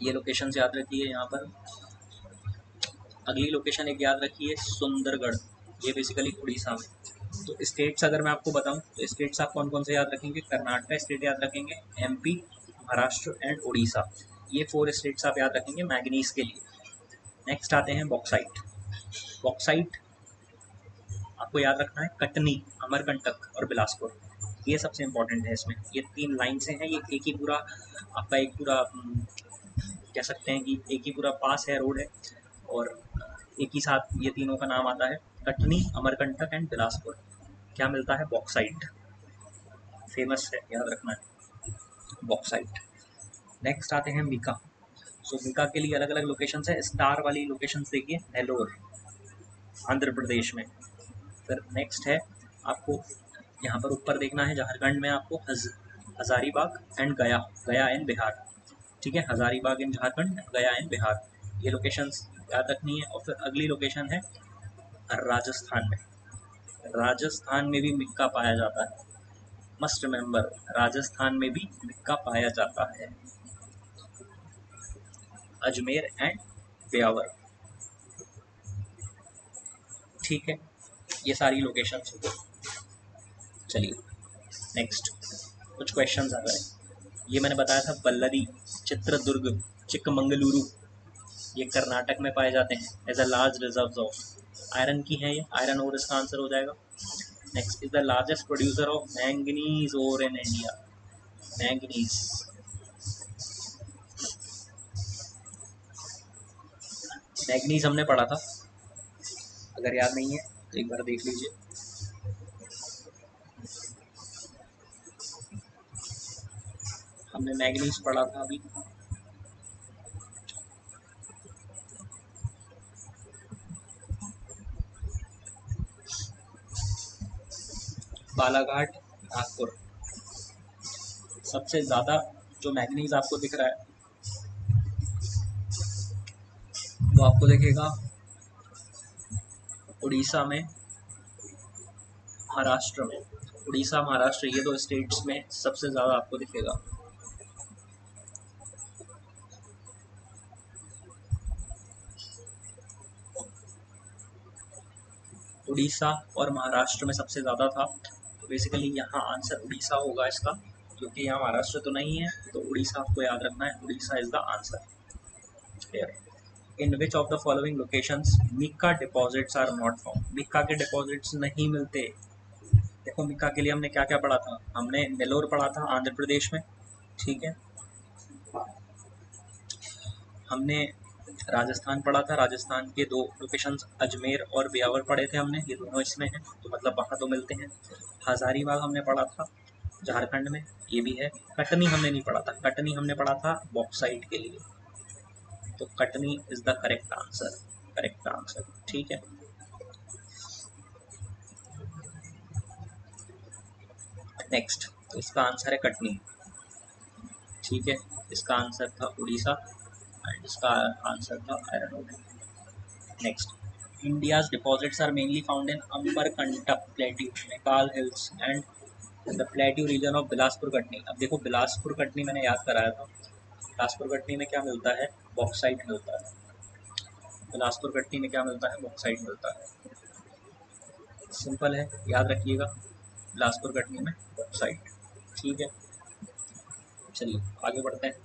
ये लोकेशन याद रखिए यहाँ पर। अगली लोकेशन एक याद रखिए सुंदरगढ़, ये बेसिकली उड़ीसा में। तो स्टेट्स अगर मैं आपको बताऊं तो स्टेट्स आप कौन कौन से याद रखेंगे, कर्नाटक स्टेट याद रखेंगे, एमपी, महाराष्ट्र एंड उड़ीसा, ये 4 स्टेट्स आप याद रखेंगे मैग्नीज के लिए। नेक्स्ट आते हैं बॉक्साइट आपको याद रखना है कटनी, अमरकंटक और बिलासपुर, ये सबसे इम्पोर्टेंट है। इसमें ये 3 लाइन से हैं, ये एक ही पूरा आपका एक पूरा कह सकते हैं कि एक ही पूरा पास है, रोड है, और एक ही साथ ये तीनों का नाम आता है, कटनी, अमरकंटक एंड बिलासपुर। क्या मिलता है, बॉक्साइट, फेमस है, याद रखना है बॉक्साइट। नेक्स्ट आते हैं मीका। सो मीका के लिए अलग अलग लोकेशंस है, स्टार वाली लोकेशंस देखिए, नेलोर आंध्र प्रदेश में। फिर नेक्स्ट है आपको यहाँ पर ऊपर देखना है, झारखंड में आपको हजारीबाग एंड गया इन बिहार। ठीक है, हजारीबाग इन झारखंड, गया इन बिहार, ये लोकेशंस याद रखनी है। और फिर अगली लोकेशन है राजस्थान में। राजस्थान में भी मिक्का पाया जाता है, मस्ट रिमेंबर, राजस्थान में भी मिक्का पाया जाता है, अजमेर एंड ब्यावर। ठीक है, ये सारी लोकेशंस हो गई। चलिए नेक्स्ट कुछ क्वेश्चंस आ गए। ये मैंने बताया था बल्लरी, चित्रदुर्ग, चिकमंगलुरु, ये कर्नाटक में पाए जाते हैं as a large reserves of iron की हैं, ये आयरन ओर इसका आंसर हो जाएगा। Next is the largest producer of manganese ore in India, manganese. Manganese हमने पढ़ा था, अगर याद नहीं है तो एक बार देख लीजिए। हमने मैंगनीज पढ़ा था अभी, बालाघाट, नागपुर। सबसे ज़्यादा जो मैंगनीज आपको दिख रहा है वो आपको दिखेगा उड़ीसा में, महाराष्ट्र में। उड़ीसा, महाराष्ट्र, ये 2 स्टेट्स में सबसे ज़्यादा आपको दिखेगा। उड़ीसा और महाराष्ट्र में सबसे ज़्यादा था, तो बेसिकली यहाँ आंसर उड़ीसा होगा इसका, क्योंकि यहाँ महाराष्ट्र तो नहीं है, तो उड़ीसा आपको याद रखना है, Orissa is the answer. Clear. In which of the following locations mica deposits are not found, mica के डिपॉजिट्स नहीं मिलते। देखो मिक्का के लिए हमने क्या क्या पढ़ा था, हमने नेलोर पढ़ा था आंध्र प्रदेश में, ठीक है, हमने राजस्थान पढ़ा था, राजस्थान के 2 लोकेशंस अजमेर और ब्यावर पढ़े थे हमने, ये दोनों इसमें हैं, तो मतलब वहाँ तो मिलते हैं। हजारीबाग हमने पढ़ा था झारखंड में, ये भी है। कटनी हमने नहीं पढ़ा था, कटनी हमने पढ़ा था बॉक्साइट के लिए, तो Katni is the correct answer. Correct answer. ठीक है, नेक्स्ट इसका आंसर है कटनी। ठीक है, इसका आंसर था उड़ीसा एंड इसका आंसर था iron ore. Next, India's deposits are mainly found in Amarkantak Plateau, Nepal Hills and the Plateau region of Bilaspur Katni. अब देखो बिलासपुर कटनी मैंने याद कराया था, बिलासपुर कटनी में क्या मिलता है, बॉक्साइट मिलता है। बिलासपुर कटनी में क्या मिलता है, बॉक्साइट मिलता है। सिंपल है, याद रखिएगा, बिलासपुर कटनी में बॉक्साइट। ठीक है, चलिए आगे बढ़ते हैं।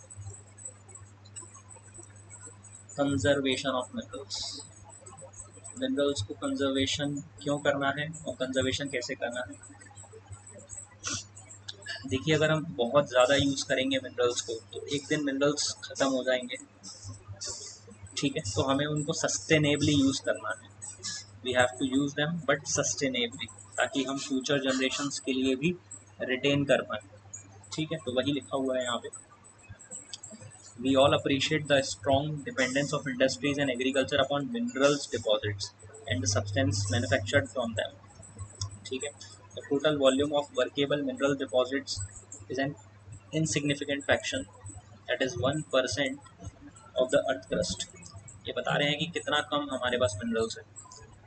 Conservation of minerals. मिनरल्स को कंजर्वेशन क्यों करना है और कंजर्वेशन कैसे करना है। देखिए, अगर हम बहुत ज़्यादा यूज़ करेंगे मिनरल्स को तो एक दिन मिनरल्स ख़त्म हो जाएंगे। ठीक है, तो हमें उनको सस्टेनेबली यूज़ करना है। We have to use them but sustainably, ताकि हम फ्यूचर जनरेशन्स के लिए भी रिटेन कर पाएँ। ठीक है, तो वही लिखा हुआ है यहाँ पे। We all appreciate the strong dependence of industries and agriculture upon minerals deposits and the substance manufactured from them. ठीक है, the total volume of workable mineral deposits is an insignificant fraction, that is 1% of the earth crust. ये बता रहे हैं कि कितना कम हमारे पास मिनरल्स है,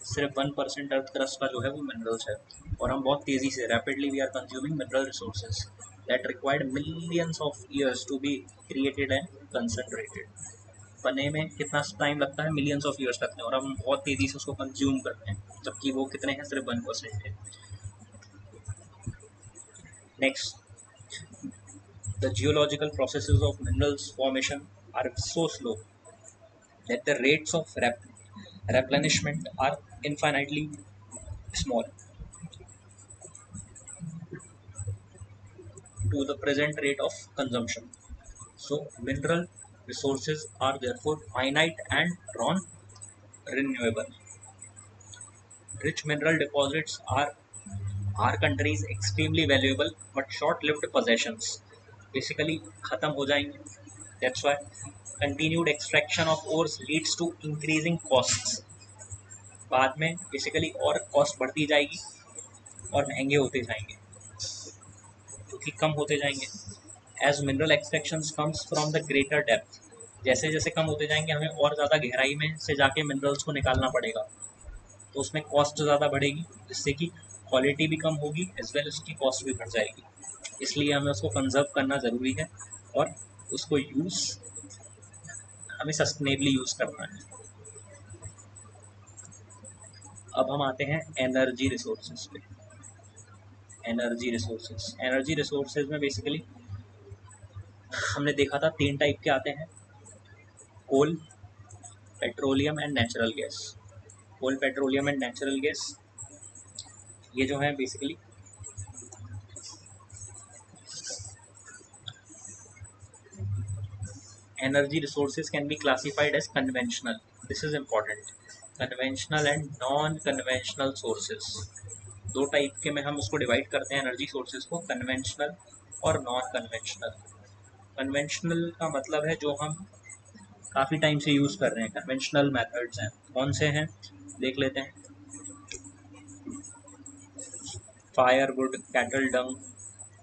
सिर्फ 1% अर्थ क्रस्ट का जो है वो मिनरल्स है। और हम बहुत तेज़ी से rapidly we are consuming mineral resources that required millions of years to be created and concentrated. बनने में कितना टाइम लगता है, मिलियंस ऑफ ईयर्स लगते हैं, और हम बहुत तेज़ी से उसको कंज्यूम करते हैं, जबकि वो कितने हैं, सिर्फ 1% है। Next, the geological processes of minerals formation are so slow that the rates of replenishment are infinitely small to the present rate of consumption. So, mineral resources are therefore finite and non-renewable. Rich mineral deposits are our country's extremely valuable but short-lived possessions. Basically, खत्म हो जाएंगे. That's why continued extraction of ores leads to increasing costs. बाद में बेसिकली और कॉस्ट बढ़ती जाएगी और महंगे होते जाएंगे, क्योंकि कम होते जाएंगे। As mineral extractions comes from the greater depth, जैसे जैसे कम होते जाएंगे हमें और ज़्यादा गहराई में से जाके मिनरल्स को निकालना पड़ेगा, तो उसमें कॉस्ट ज़्यादा बढ़ेगी, जिससे कि क्वालिटी भी कम होगी एज वेल उसकी कॉस्ट भी बढ़ जाएगी। इसलिए हमें उसको कंजर्व करना ज़रूरी है और उसको हमें सस्टेनेबली यूज़ करना है। अब हम आते हैं एनर्जी रिसोर्सेज पे। एनर्जी रिसोर्सेज में बेसिकली हमने देखा था 3 टाइप के आते हैं, coal, petroleum and natural gas. Coal, petroleum and natural gas, ये जो है basically energy resources can be classified as conventional, this is important, conventional and non conventional sources. 2 type के में हम उसको डिवाइड करते हैं एनर्जी सोर्सेज को, कन्वेंशनल और नॉन कन्वेंशनल। कन्वेंशनल का मतलब है जो हम काफ़ी टाइम से यूज़ कर रहे हैं, कन्वेंशनल मेथड्स हैं। कौन से हैं देख लेते हैं। फायरवुड, कैटल डंग,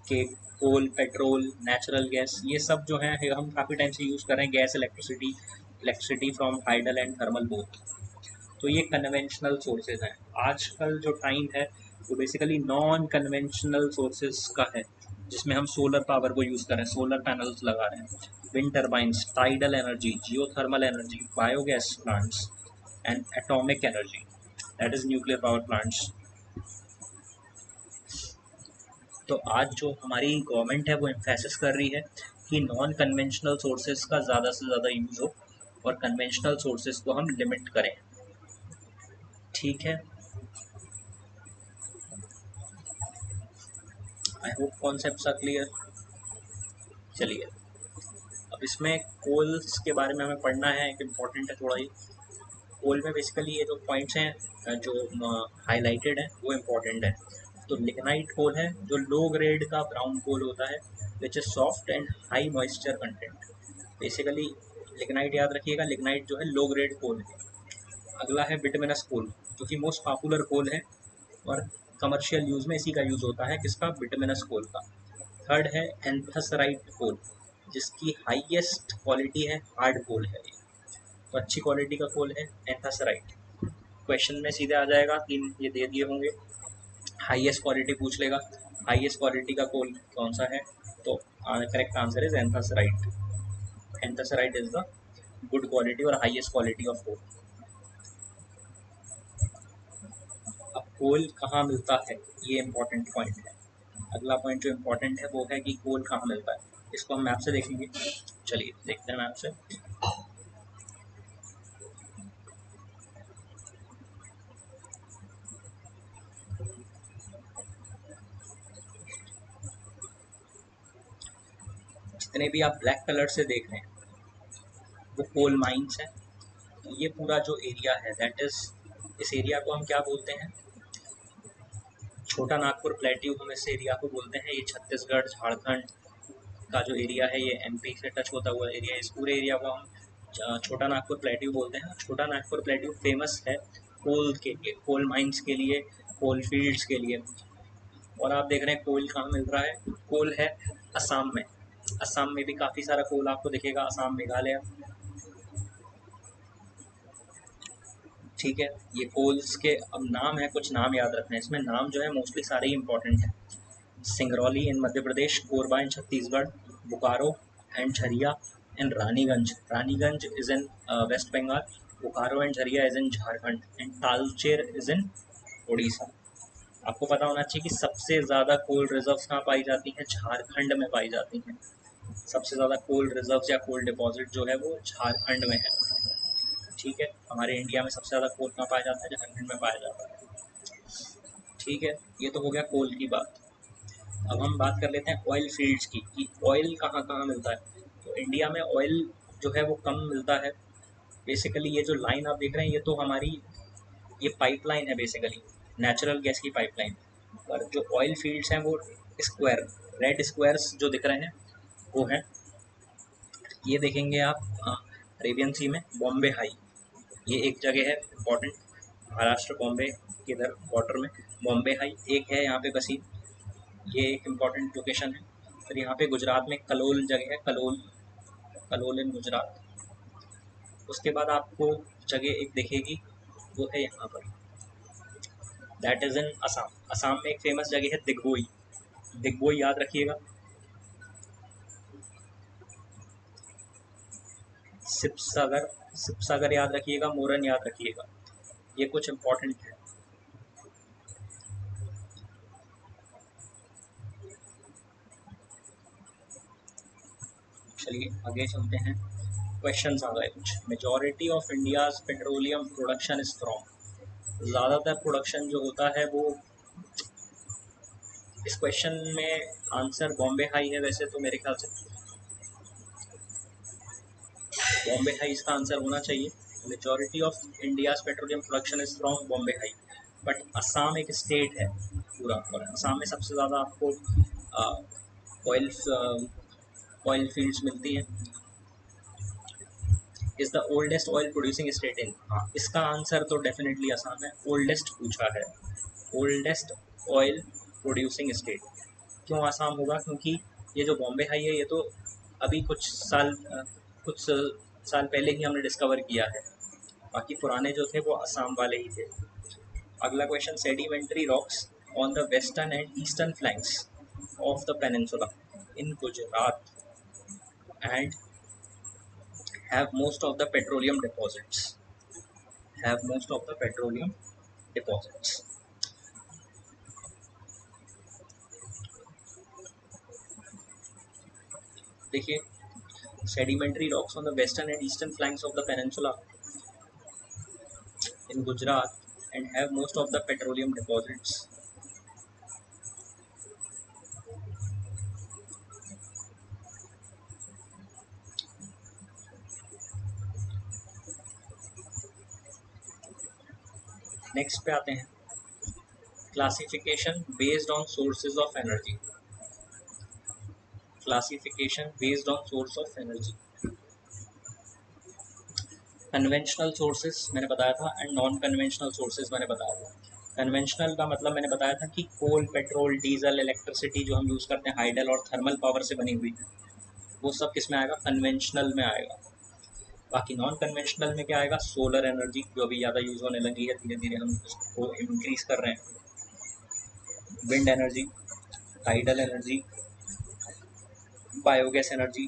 के कोल, पेट्रोल, नेचुरल गैस, ये सब जो है हम काफ़ी टाइम से यूज़ कर रहे हैं। Gas, electricity from hydel and thermal both, तो ये कन्वेंशनल सोर्सेज हैं। आजकल जो टाइम है वो बेसिकली नॉन कन्वेंशनल सोर्सेज का है, जिसमें हम सोलर पावर को यूज़ कर रहे हैं, सोलर पैनल्स लगा रहे हैं, wind turbines, tidal energy, geothermal energy, biogas plants and atomic energy, that is nuclear power plants. तो आज जो हमारी गवर्नमेंट है वो एम्फेसिस कर रही है कि नॉन कन्वेंशनल सोर्सेज का ज़्यादा से ज़्यादा यूज़ हो और कन्वेंशनल सोर्सेज को हम लिमिट करें। ठीक है, I hope concepts are clear. चलिए, अब इसमें कोल्स के बारे में हमें पढ़ना है, एक इम्पॉर्टेंट है थोड़ा ही। कोल में बेसिकली ये जो पॉइंट्स हैं जो हाईलाइटेड हैं वो इम्पॉर्टेंट है। तो लिग्नाइट कोल है जो लो ग्रेड का ब्राउन कोल होता है, which is soft and high moisture content. Basically lignite याद रखिएगा, लिग्नाइट जो है लो ग्रेड कोल है, अगला है बिटुमिनस कोल, जो कि मोस्ट पॉपुलर कोल है और कमर्शियल यूज में इसी का यूज होता है, किसका, बिटुमिनस कोल का। थर्ड है एंथसराइट कोल, जिसकी हाईएस्ट क्वालिटी है, हार्ड कोल है ये, तो अच्छी क्वालिटी का कोल है एंथसराइट। क्वेश्चन में सीधे आ जाएगा, तीन ये दे दिए होंगे, हाईएस्ट क्वालिटी पूछ लेगा, हाईएस्ट क्वालिटी का कोल कौन सा है, तो correct answer is anthracite. Anthracite is the good quality और हाईएस्ट क्वालिटी ऑफ कोल। अब कोल कहाँ मिलता है, ये इंपॉर्टेंट पॉइंट है। अगला पॉइंट जो इम्पोर्टेंट है वो है कि कोल कहाँ मिलता है, इसको हम मैप से देखेंगे। चलिए देखते हैं मैप से। जितने भी आप ब्लैक कलर से देख रहे हैं वो कोल माइंस है। ये पूरा जो एरिया है दैट इज, इस एरिया को हम क्या बोलते हैं, छोटा नागपुर प्लेट्यू हम इस एरिया को बोलते हैं। ये छत्तीसगढ़ झारखंड का जो एरिया है, ये एमपी से टच होता हुआ एरिया, इस पूरे एरिया को हम छोटा नागपुर प्लेट्यू बोलते हैं। छोटा नागपुर प्लेट्यू फेमस है कोल के लिए, कोल माइंस के लिए, कोल फील्ड्स के लिए। और आप देख रहे हैं कोल कहाँ मिल रहा है, कोल है असम में। असम में भी काफ़ी सारा कोल आपको दिखेगा, असम, मेघालय, ठीक है। ये कोल्स के अब नाम है, कुछ नाम याद रखना है, इसमें नाम जो है मोस्टली सारे ही इंपॉर्टेंट हैं। Singrauli in Madhya Pradesh, Korba in Chhattisgarh, Bokaro and Jharia in Raniganj, Raniganj is in West Bengal, Bokaro and Jharia is in Jharkhand and Talcher is in Orissa. आपको पता होना चाहिए कि सबसे ज़्यादा कोल रिजर्व्स कहाँ पाई जाती हैं, झारखंड में पाई जाती हैं। सबसे ज़्यादा कोल रिजर्व्स या कोल डिपॉजिट जो है वो झारखंड में है, ठीक है। हमारे इंडिया में सबसे ज़्यादा कोल कहाँ पाया जाता है, झारखंड में पाया जाता है, ठीक है। ये तो हो गया कोल की बात। अब हम बात कर लेते हैं ऑयल फील्ड्स की, कि ऑयल कहाँ कहाँ मिलता है। तो इंडिया में ऑयल जो है वो कम मिलता है। बेसिकली ये जो लाइन आप देख रहे हैं, ये तो हमारी ये पाइपलाइन है, बेसिकली नेचुरल गैस की पाइपलाइन। पर जो ऑयल फील्ड्स हैं वो स्क्वायर, रेड स्क्वायर्स जो दिख रहे हैं वो हैं, ये देखेंगे आप अरेबियन सी में बॉम्बे हाई, ये एक जगह है इम्पॉर्टेंट, महाराष्ट्र बॉम्बे के इधर बॉर्डर में बॉम्बे हाई एक है, यहाँ पे बसी, ये एक इम्पॉर्टेंट लोकेशन है। फिर यहाँ पे गुजरात में कलोल जगह है, कलोल, कलोल इन गुजरात। उसके बाद आपको जगह एक दिखेगी, वो है यहाँ पर, that is in Assam. Assam में एक फेमस जगह है दिग्बोई, दिग्बोई याद रखिएगा। शिवसागर, शिवसागर याद रखिएगा, मोरन याद रखिएगा, ये कुछ इम्पोर्टेंट है। चलिए आगे चलते हैं, क्वेश्चन आ गए कुछ। Majority of India's petroleum production is from, ज़्यादातर प्रोडक्शन जो होता है वो, इस क्वेश्चन में आंसर बॉम्बे हाई है वैसे तो मेरे ख्याल से, बॉम्बे हाई इसका आंसर होना चाहिए। Majority of India's petroleum production is from Bombay high, but Assam एक स्टेट है पूरा, और असम में सबसे ज़्यादा आपको ऑयल ऑयल फील्ड्स मिलती हैं। Is the oldest oil producing state in, हाँ इसका आंसर तो डेफिनेटली असम है, ओल्डेस्ट पूछा है, ओल्डेस्ट ऑयल प्रोड्यूसिंग स्टेट। क्यों आसाम होगा, क्योंकि ये जो बॉम्बे हाई है ये तो अभी कुछ साल पहले ही हमने डिस्कवर किया है, बाकी पुराने जो थे वो आसाम वाले ही थे। अगला question, sedimentary rocks on the western and eastern flanks of the peninsula in Gujarat and have most of the petroleum deposits, have most of the petroleum deposits. देखिए, sedimentary rocks on the western and eastern flanks of the peninsula in Gujarat and have most of the petroleum deposits. Next पे आते हैं, classification based on sources of energy, classification based on source of energy. Conventional sources मैंने बताया था एंड नॉन कन्वेंशनल सोर्सेज मैंने बताया था। कन्वेंशनल का मतलब मैंने बताया था कि कोल, पेट्रोल, डीजल, इलेक्ट्रिसिटी जो हम यूज़ करते हैं हाइडल और थर्मल पावर से बनी हुई, वो सब किस में आएगा? कन्वेंशनल में आएगा। बाकी नॉन कन्वेंशनल में क्या आएगा? सोलर एनर्जी, जो अभी ज़्यादा यूज़ होने लगी है, धीरे धीरे हम उसको इंक्रीज कर रहे हैं। Wind energy, tidal energy, biogas energy,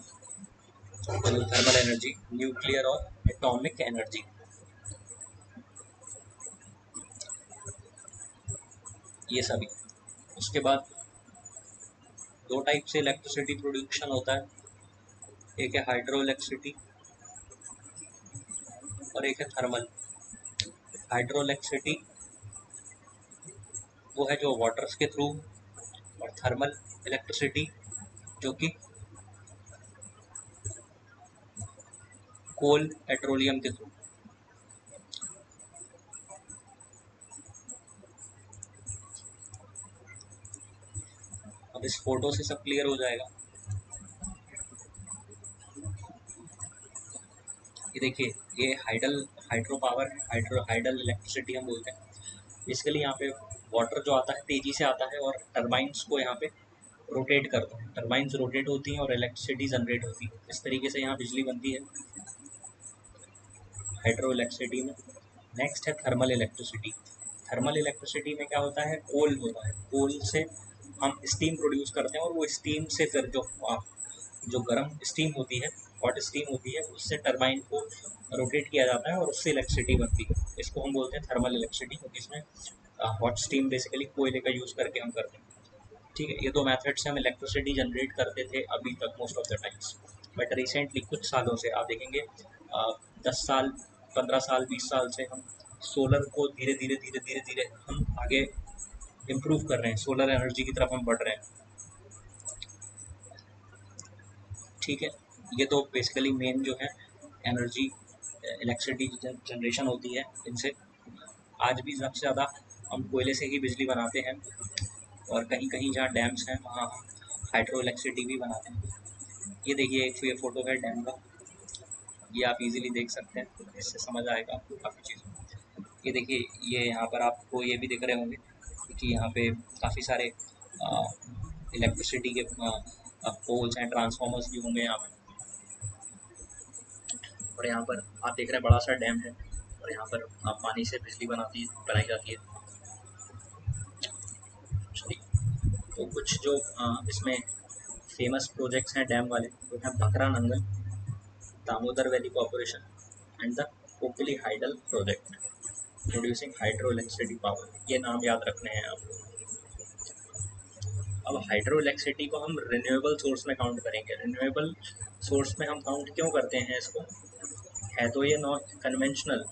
thermal energy, nuclear और एटॉमिक एनर्जी, ये सभी। उसके बाद दो टाइप से इलेक्ट्रिसिटी प्रोड्यूशन होता है, एक है हाइड्रो इलेक्ट्रिसिटी और एक है थर्मल। हाइड्रो इलेक्ट्रिसिटी वो है जो वाटर्स के थ्रू, और थर्मल इलेक्ट्रिसिटी जो कि कोल, पेट्रोलियम के थ्रू। अब इस फोटो से सब क्लियर हो जाएगा। ये देखिए, ये हाइड्रो पावर है, हाइडल इलेक्ट्रिसिटी हम बोलते हैं। बेसिकली यहाँ पे वाटर जो आता है तेज़ी से आता है और टर्बाइंस को यहाँ पे रोटेट करता है। टर्बाइंस रोटेट होती हैं और इलेक्ट्रिसिटी जनरेट होती है। इस तरीके से यहाँ बिजली बनती है हाइड्रो इलेक्ट्रिसिटी में। नेक्स्ट है थर्मल इलेक्ट्रिसिटी। थर्मल इलेक्ट्रिसिटी में क्या होता है? कोल होता है। कोल से हम स्टीम प्रोड्यूस करते हैं और वो स्टीम से फिर जो गर्म स्टीम होती है, हॉट स्टीम होती है, उससे टरबाइन को रोटेट किया जाता है और उससे इलेक्ट्रिसिटी बनती है। इसको हम बोलते हैं थर्मल इलेक्ट्रिसिटी, क्योंकि इसमें हॉट स्टीम बेसिकली कोयले का यूज़ करके हम करते हैं। ठीक है, ये दो मेथड से हम इलेक्ट्रिसिटी जनरेट करते थे अभी तक most of the times. But recently कुछ सालों से आप देखेंगे 10 साल, 15 साल, 20 साल से हम सोलर को धीरे धीरे हम आगे इम्प्रूव कर रहे हैं, सोलर एनर्जी की तरफ हम बढ़ रहे हैं। ठीक है, ये तो बेसिकली मेन जो है एनर्जी, इलेक्ट्रिसिटी जनरेशन होती है इनसे। आज भी सबसे ज़्यादा हम कोयले से ही बिजली बनाते हैं और कहीं कहीं जहाँ डैम्स हैं वहाँ हम हाइड्रो इलेक्ट्रिसिटी भी बनाते हैं। ये देखिए, एक ये फ़ोटो है डैम का, ये आप इजीली देख सकते हैं, इससे समझ आएगा आपको काफ़ी चीज़ें। ये देखिए, ये यहाँ पर आपको ये भी दिख रहे होंगे कि यहाँ पे काफ़ी सारे इलेक्ट्रिसिटी के पोल्स हैं, ट्रांसफार्मर्स भी होंगे यहाँ पे। और यहाँ पर आप देख रहे हैं बड़ा सा डैम है और यहाँ पर पानी से बिजली बनाई जाती है। तो कुछ जो इसमें फेमस प्रोजेक्ट्स हैं डैम वाले, वो हैं Bhakra Nangal, Damodar valley corporation and the Kokli hydel project producing hydro electricity power. ये नाम याद रखने हैं आपको। अब हाइड्रो इलेक्ट्रिसिटी को हम रिन्यूएबल सोर्स में काउंट करेंगे। रिन्यूएबल सोर्स में हम काउंट क्यों करते हैं इसको? है तो ये नॉन कन्वेंशनल,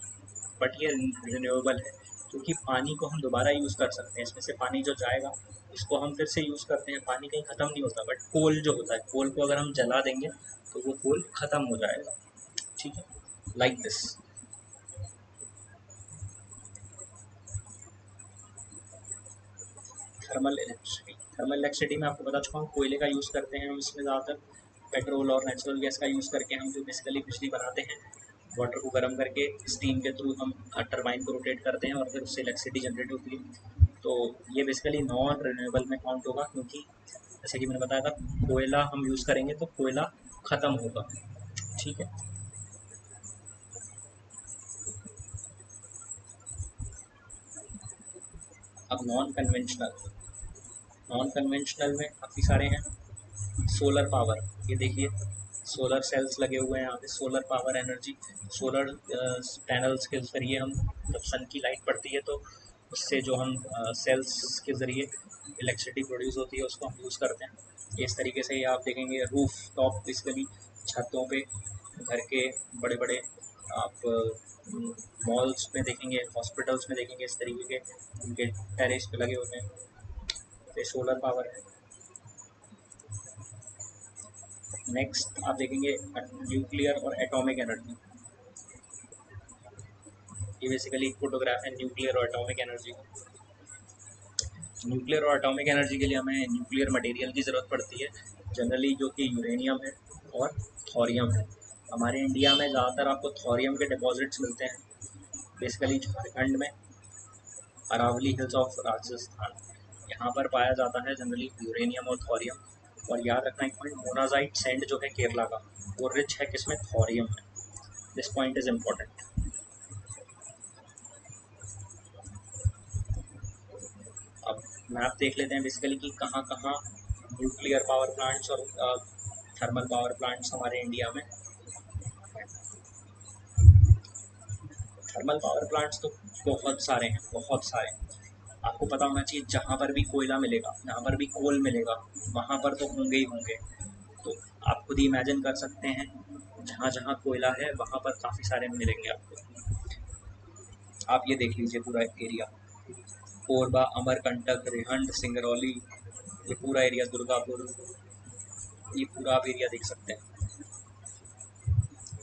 बट ये रिन्यूएबल है क्योंकि पानी को हम दोबारा यूज़ कर सकते हैं। इसमें से पानी जो जाएगा उसको हम फिर से यूज़ करते हैं, पानी कहीं ख़त्म नहीं होता। बट कोल जो होता है, कोल को अगर हम जला देंगे तो वो कोल ख़त्म हो जाएगा। ठीक है, लाइक दिस। थर्मल इलेक्ट्रिसिटी में आपको बता चुका हूँ, कोयले का यूज़ करते हैं हम इसमें ज़्यादातर। पेट्रोल और नेचुरल गैस का यूज़ करके हम जो बेसिकली बिजली बनाते हैं, वाटर को गर्म करके स्टीम के थ्रू हम टरबाइन को रोटेट करते हैं और फिर उससे इलेक्ट्रिसिटी जनरेट होती है। तो ये बेसिकली नॉन रिन्यूएबल में काउंट होगा, क्योंकि जैसे कि मैंने बताया था, कोयला हम यूज़ करेंगे तो कोयला ख़त्म होगा। ठीक है। अब नॉन कन्वेंशनल में काफ़ी सारे हैं। सोलर पावर, ये देखिए सोलर सेल्स लगे हुए हैं यहाँ पे। Solar power energy, solar panels के ज़रिए हम, जब सन की लाइट पड़ती है तो उससे जो हम सेल्स के ज़रिए इलेक्ट्रिसिटी प्रोड्यूस होती है उसको हम यूज़ करते हैं। इस तरीके से आप देखेंगे रूफ टॉप, बेसिकली छतों पे घर के बड़े बड़े आप मॉल्स में देखेंगे, हॉस्पिटल्स में देखेंगे, इस तरीके के उनके टेरेस पे लगे होते हैं। तो सोलर पावर है। नेक्स्ट आप देखेंगे न्यूक्लियर और एटॉमिक एनर्जी। ये बेसिकली एक फोटोग्राफ है न्यूक्लियर और एटॉमिक एनर्जी का। न्यूक्लियर और एटॉमिक एनर्जी के लिए हमें न्यूक्लियर मटेरियल की ज़रूरत पड़ती है, जनरली जो कि यूरेनियम है और थोरियम है। हमारे इंडिया में ज़्यादातर आपको थोरियम के डिपॉजिट्स मिलते हैं, बेसिकली झारखंड में अरावली हिल्स ऑफ राजस्थान, यहाँ पर पाया जाता है जनरली यूरेनियम और थोरियम। और याद रखना एक पॉइंट, मोनाजाइट सैंड जो है केरला का, वो रिच है किसमें, थोरियम में। This point is important. अब मैप देख लेते हैं बेसिकली कि कहाँ कहाँ न्यूक्लियर पावर प्लांट्स और थर्मल पावर प्लांट्स हमारे इंडिया में। थर्मल पावर प्लांट्स तो बहुत सारे हैं, बहुत सारे। आपको पता होना चाहिए जहाँ पर भी कोयला मिलेगा, जहाँ पर भी कोल मिलेगा, वहाँ पर तो होंगे ही होंगे। तो आप खुद ही इमेजिन कर सकते हैं, जहाँ जहाँ कोयला है वहाँ पर काफ़ी सारे मिलेंगे आपको। आप ये देख लीजिए पूरा एरिया, कोरबा, अमरकंटक, रिहंड, सिंगरौली, ये पूरा एरिया, दुर्गापुर, ये पूरा आप एरिया देख सकते हैं।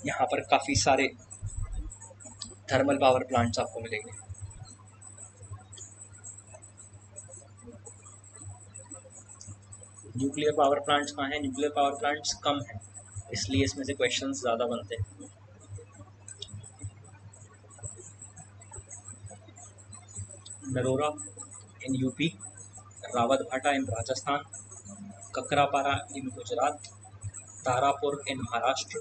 यहाँ पर काफ़ी सारे थर्मल पावर प्लांट्स आपको मिलेंगे। न्यूक्लियर पावर प्लांट्स कहाँ हैं, न्यूक्लियर पावर प्लांट्स कम हैं, इसलिए इसमें से क्वेश्चंस ज़्यादा बनते हैं। नरोरा इन यूपी, रावतभाटा इन राजस्थान, ककरापारा इन गुजरात, तारापुर इन महाराष्ट्र,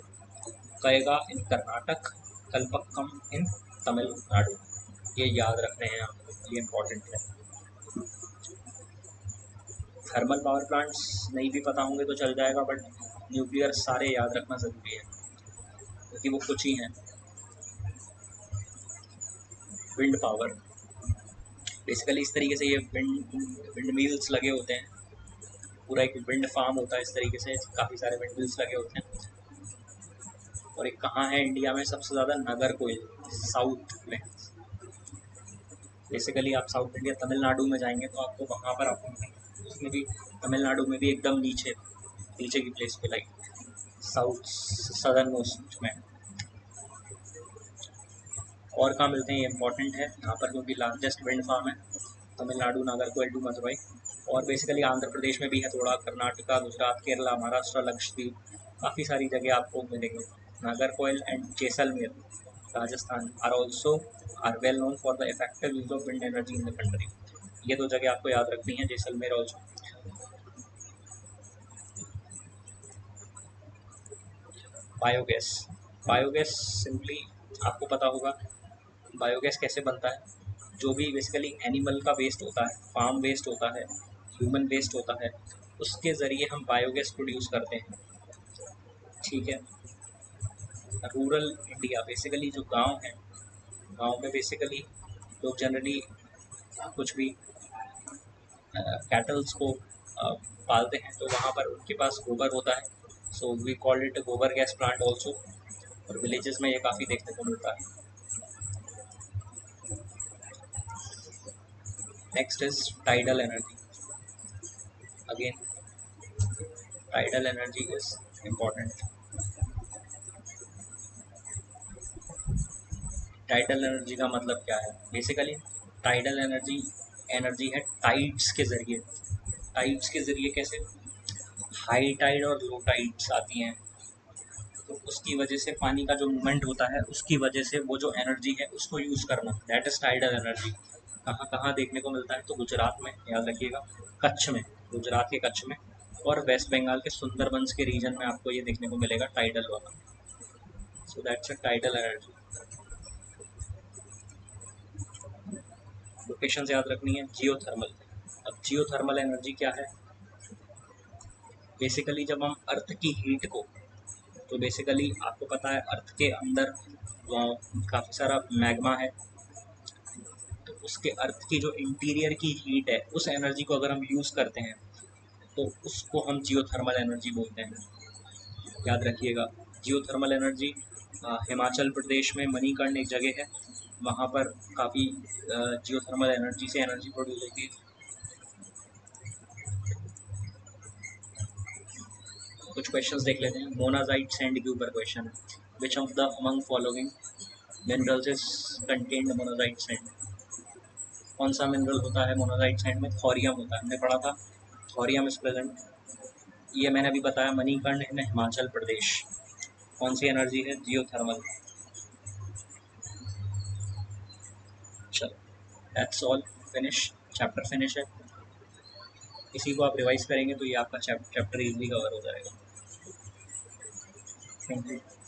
कैगा इन कर्नाटक, कलपक्कम इन तमिलनाडु। ये याद रखने हैं आपको, ये इम्पोर्टेंट है। थर्मल पावर प्लांट्स नहीं भी पता होंगे तो चल जाएगा, बट न्यूक्लियर सारे याद रखना ज़रूरी है क्योंकि वो कुछ ही हैं। विंड पावर, बेसिकली इस तरीके से ये विंड मिल्स लगे होते हैं, पूरा एक विंड फार्म होता है इस तरीके से, काफ़ी सारे विंड मिल्स लगे होते हैं। और एक कहाँ है इंडिया में सबसे ज़्यादा, नागरकोइल, साउथ में। बेसिकली आप साउथ इंडिया तमिलनाडु में जाएंगे तो आपको वहाँ पर आपको, उसमें भी तमिलनाडु में भी एकदम नीचे नीचे की प्लेस पे, लाइक साउथ सदर्न मोस्ट में। और कहाँ मिलते हैं ये इंपॉर्टेंट है यहाँ पर, क्योंकि लार्जेस्ट विंड फार्म है तमिलनाडु, नागरकोइल टू मदुरई। और बेसिकली आंध्र प्रदेश में भी है थोड़ा, कर्नाटका, गुजरात, केरला, महाराष्ट्र, लक्षद्वीप, काफ़ी सारी जगह आपको मिलेंगे। Nagercoil and Jaisalmer Rajasthan are well known for the effective use of wind energy in the country. ये दो जगह आपको याद रखनी है, Jaisalmer also. Biogas, biogas simply आपको पता होगा बायोगैस कैसे बनता है। जो भी बेसिकली एनिमल का वेस्ट होता है, फार्म वेस्ट होता है, ह्यूमन वेस्ट होता है, उसके ज़रिए हम बायोगैस प्रोड्यूस करते हैं। ठीक है। रूरल इंडिया, बेसिकली जो गांव है, गांव में बेसिकली लोग जनरली कुछ भी कैटल्स को पालते हैं, तो वहाँ पर उनके पास गोबर होता है, सो वी कॉल इट गोबर गैस प्लांट ऑल्सो। और विलेजेस में ये काफ़ी देखने को मिलता है। Next is tidal energy. Again tidal energy is important. Tidal energy का मतलब क्या है, बेसिकली टाइडल एनर्जी एनर्जी है टाइड्स के ज़रिए। टाइड्स के ज़रिए कैसे, हाई टाइड और लो टाइड्स आती हैं, तो उसकी वजह से पानी का जो मूवमेंट होता है, उसकी वजह से वो जो एनर्जी है उसको यूज़ करना, दैट इज़ टाइडल एनर्जी। कहाँ कहाँ देखने को मिलता है, तो गुजरात में, याद रखिएगा, कच्छ में, गुजरात के कच्छ में, और वेस्ट बंगाल के सुंदरबंस के रीजन में आपको ये देखने को मिलेगा टाइडल वाला। So that's a tidal energy. Location याद रखनी है, जियोथर्मल। अब जियोथर्मल एनर्जी क्या है, बेसिकली जब हम अर्थ की हीट को, तो बेसिकली आपको पता है अर्थ के अंदर काफ़ी सारा मैग्मा है, तो उसके अर्थ की जो इंटीरियर की हीट है, उस एनर्जी को अगर हम यूज़ करते हैं तो उसको हम जियोथर्मल एनर्जी बोलते हैं। याद रखिएगा, जियोथर्मल एनर्जी हिमाचल प्रदेश में मणिकर्ण एक जगह है, वहाँ पर काफ़ी जियोथर्मल एनर्जी से एनर्जी प्रोड्यूस होती है। कुछ क्वेश्चंस देख लेते हैं। मोनाजाइट सैंड के ऊपर क्वेश्चन है, विच of the among following minerals is contained monazite sand. कौन सा मिनरल होता है मोनाजाइट सैंड में, थोरियम होता है, हमने पढ़ा था, थोरियम इज प्रेजेंट। ये मैंने अभी बताया, मणिकर्ण इन हिमाचल प्रदेश। कौन सी एनर्जी है? जियोथर्मल। चलो, that's all, finish, chapter finish है। इसी को आप रिवाइज करेंगे तो ये आपका चैप्टर इजीली कवर हो जाएगा। Thank you.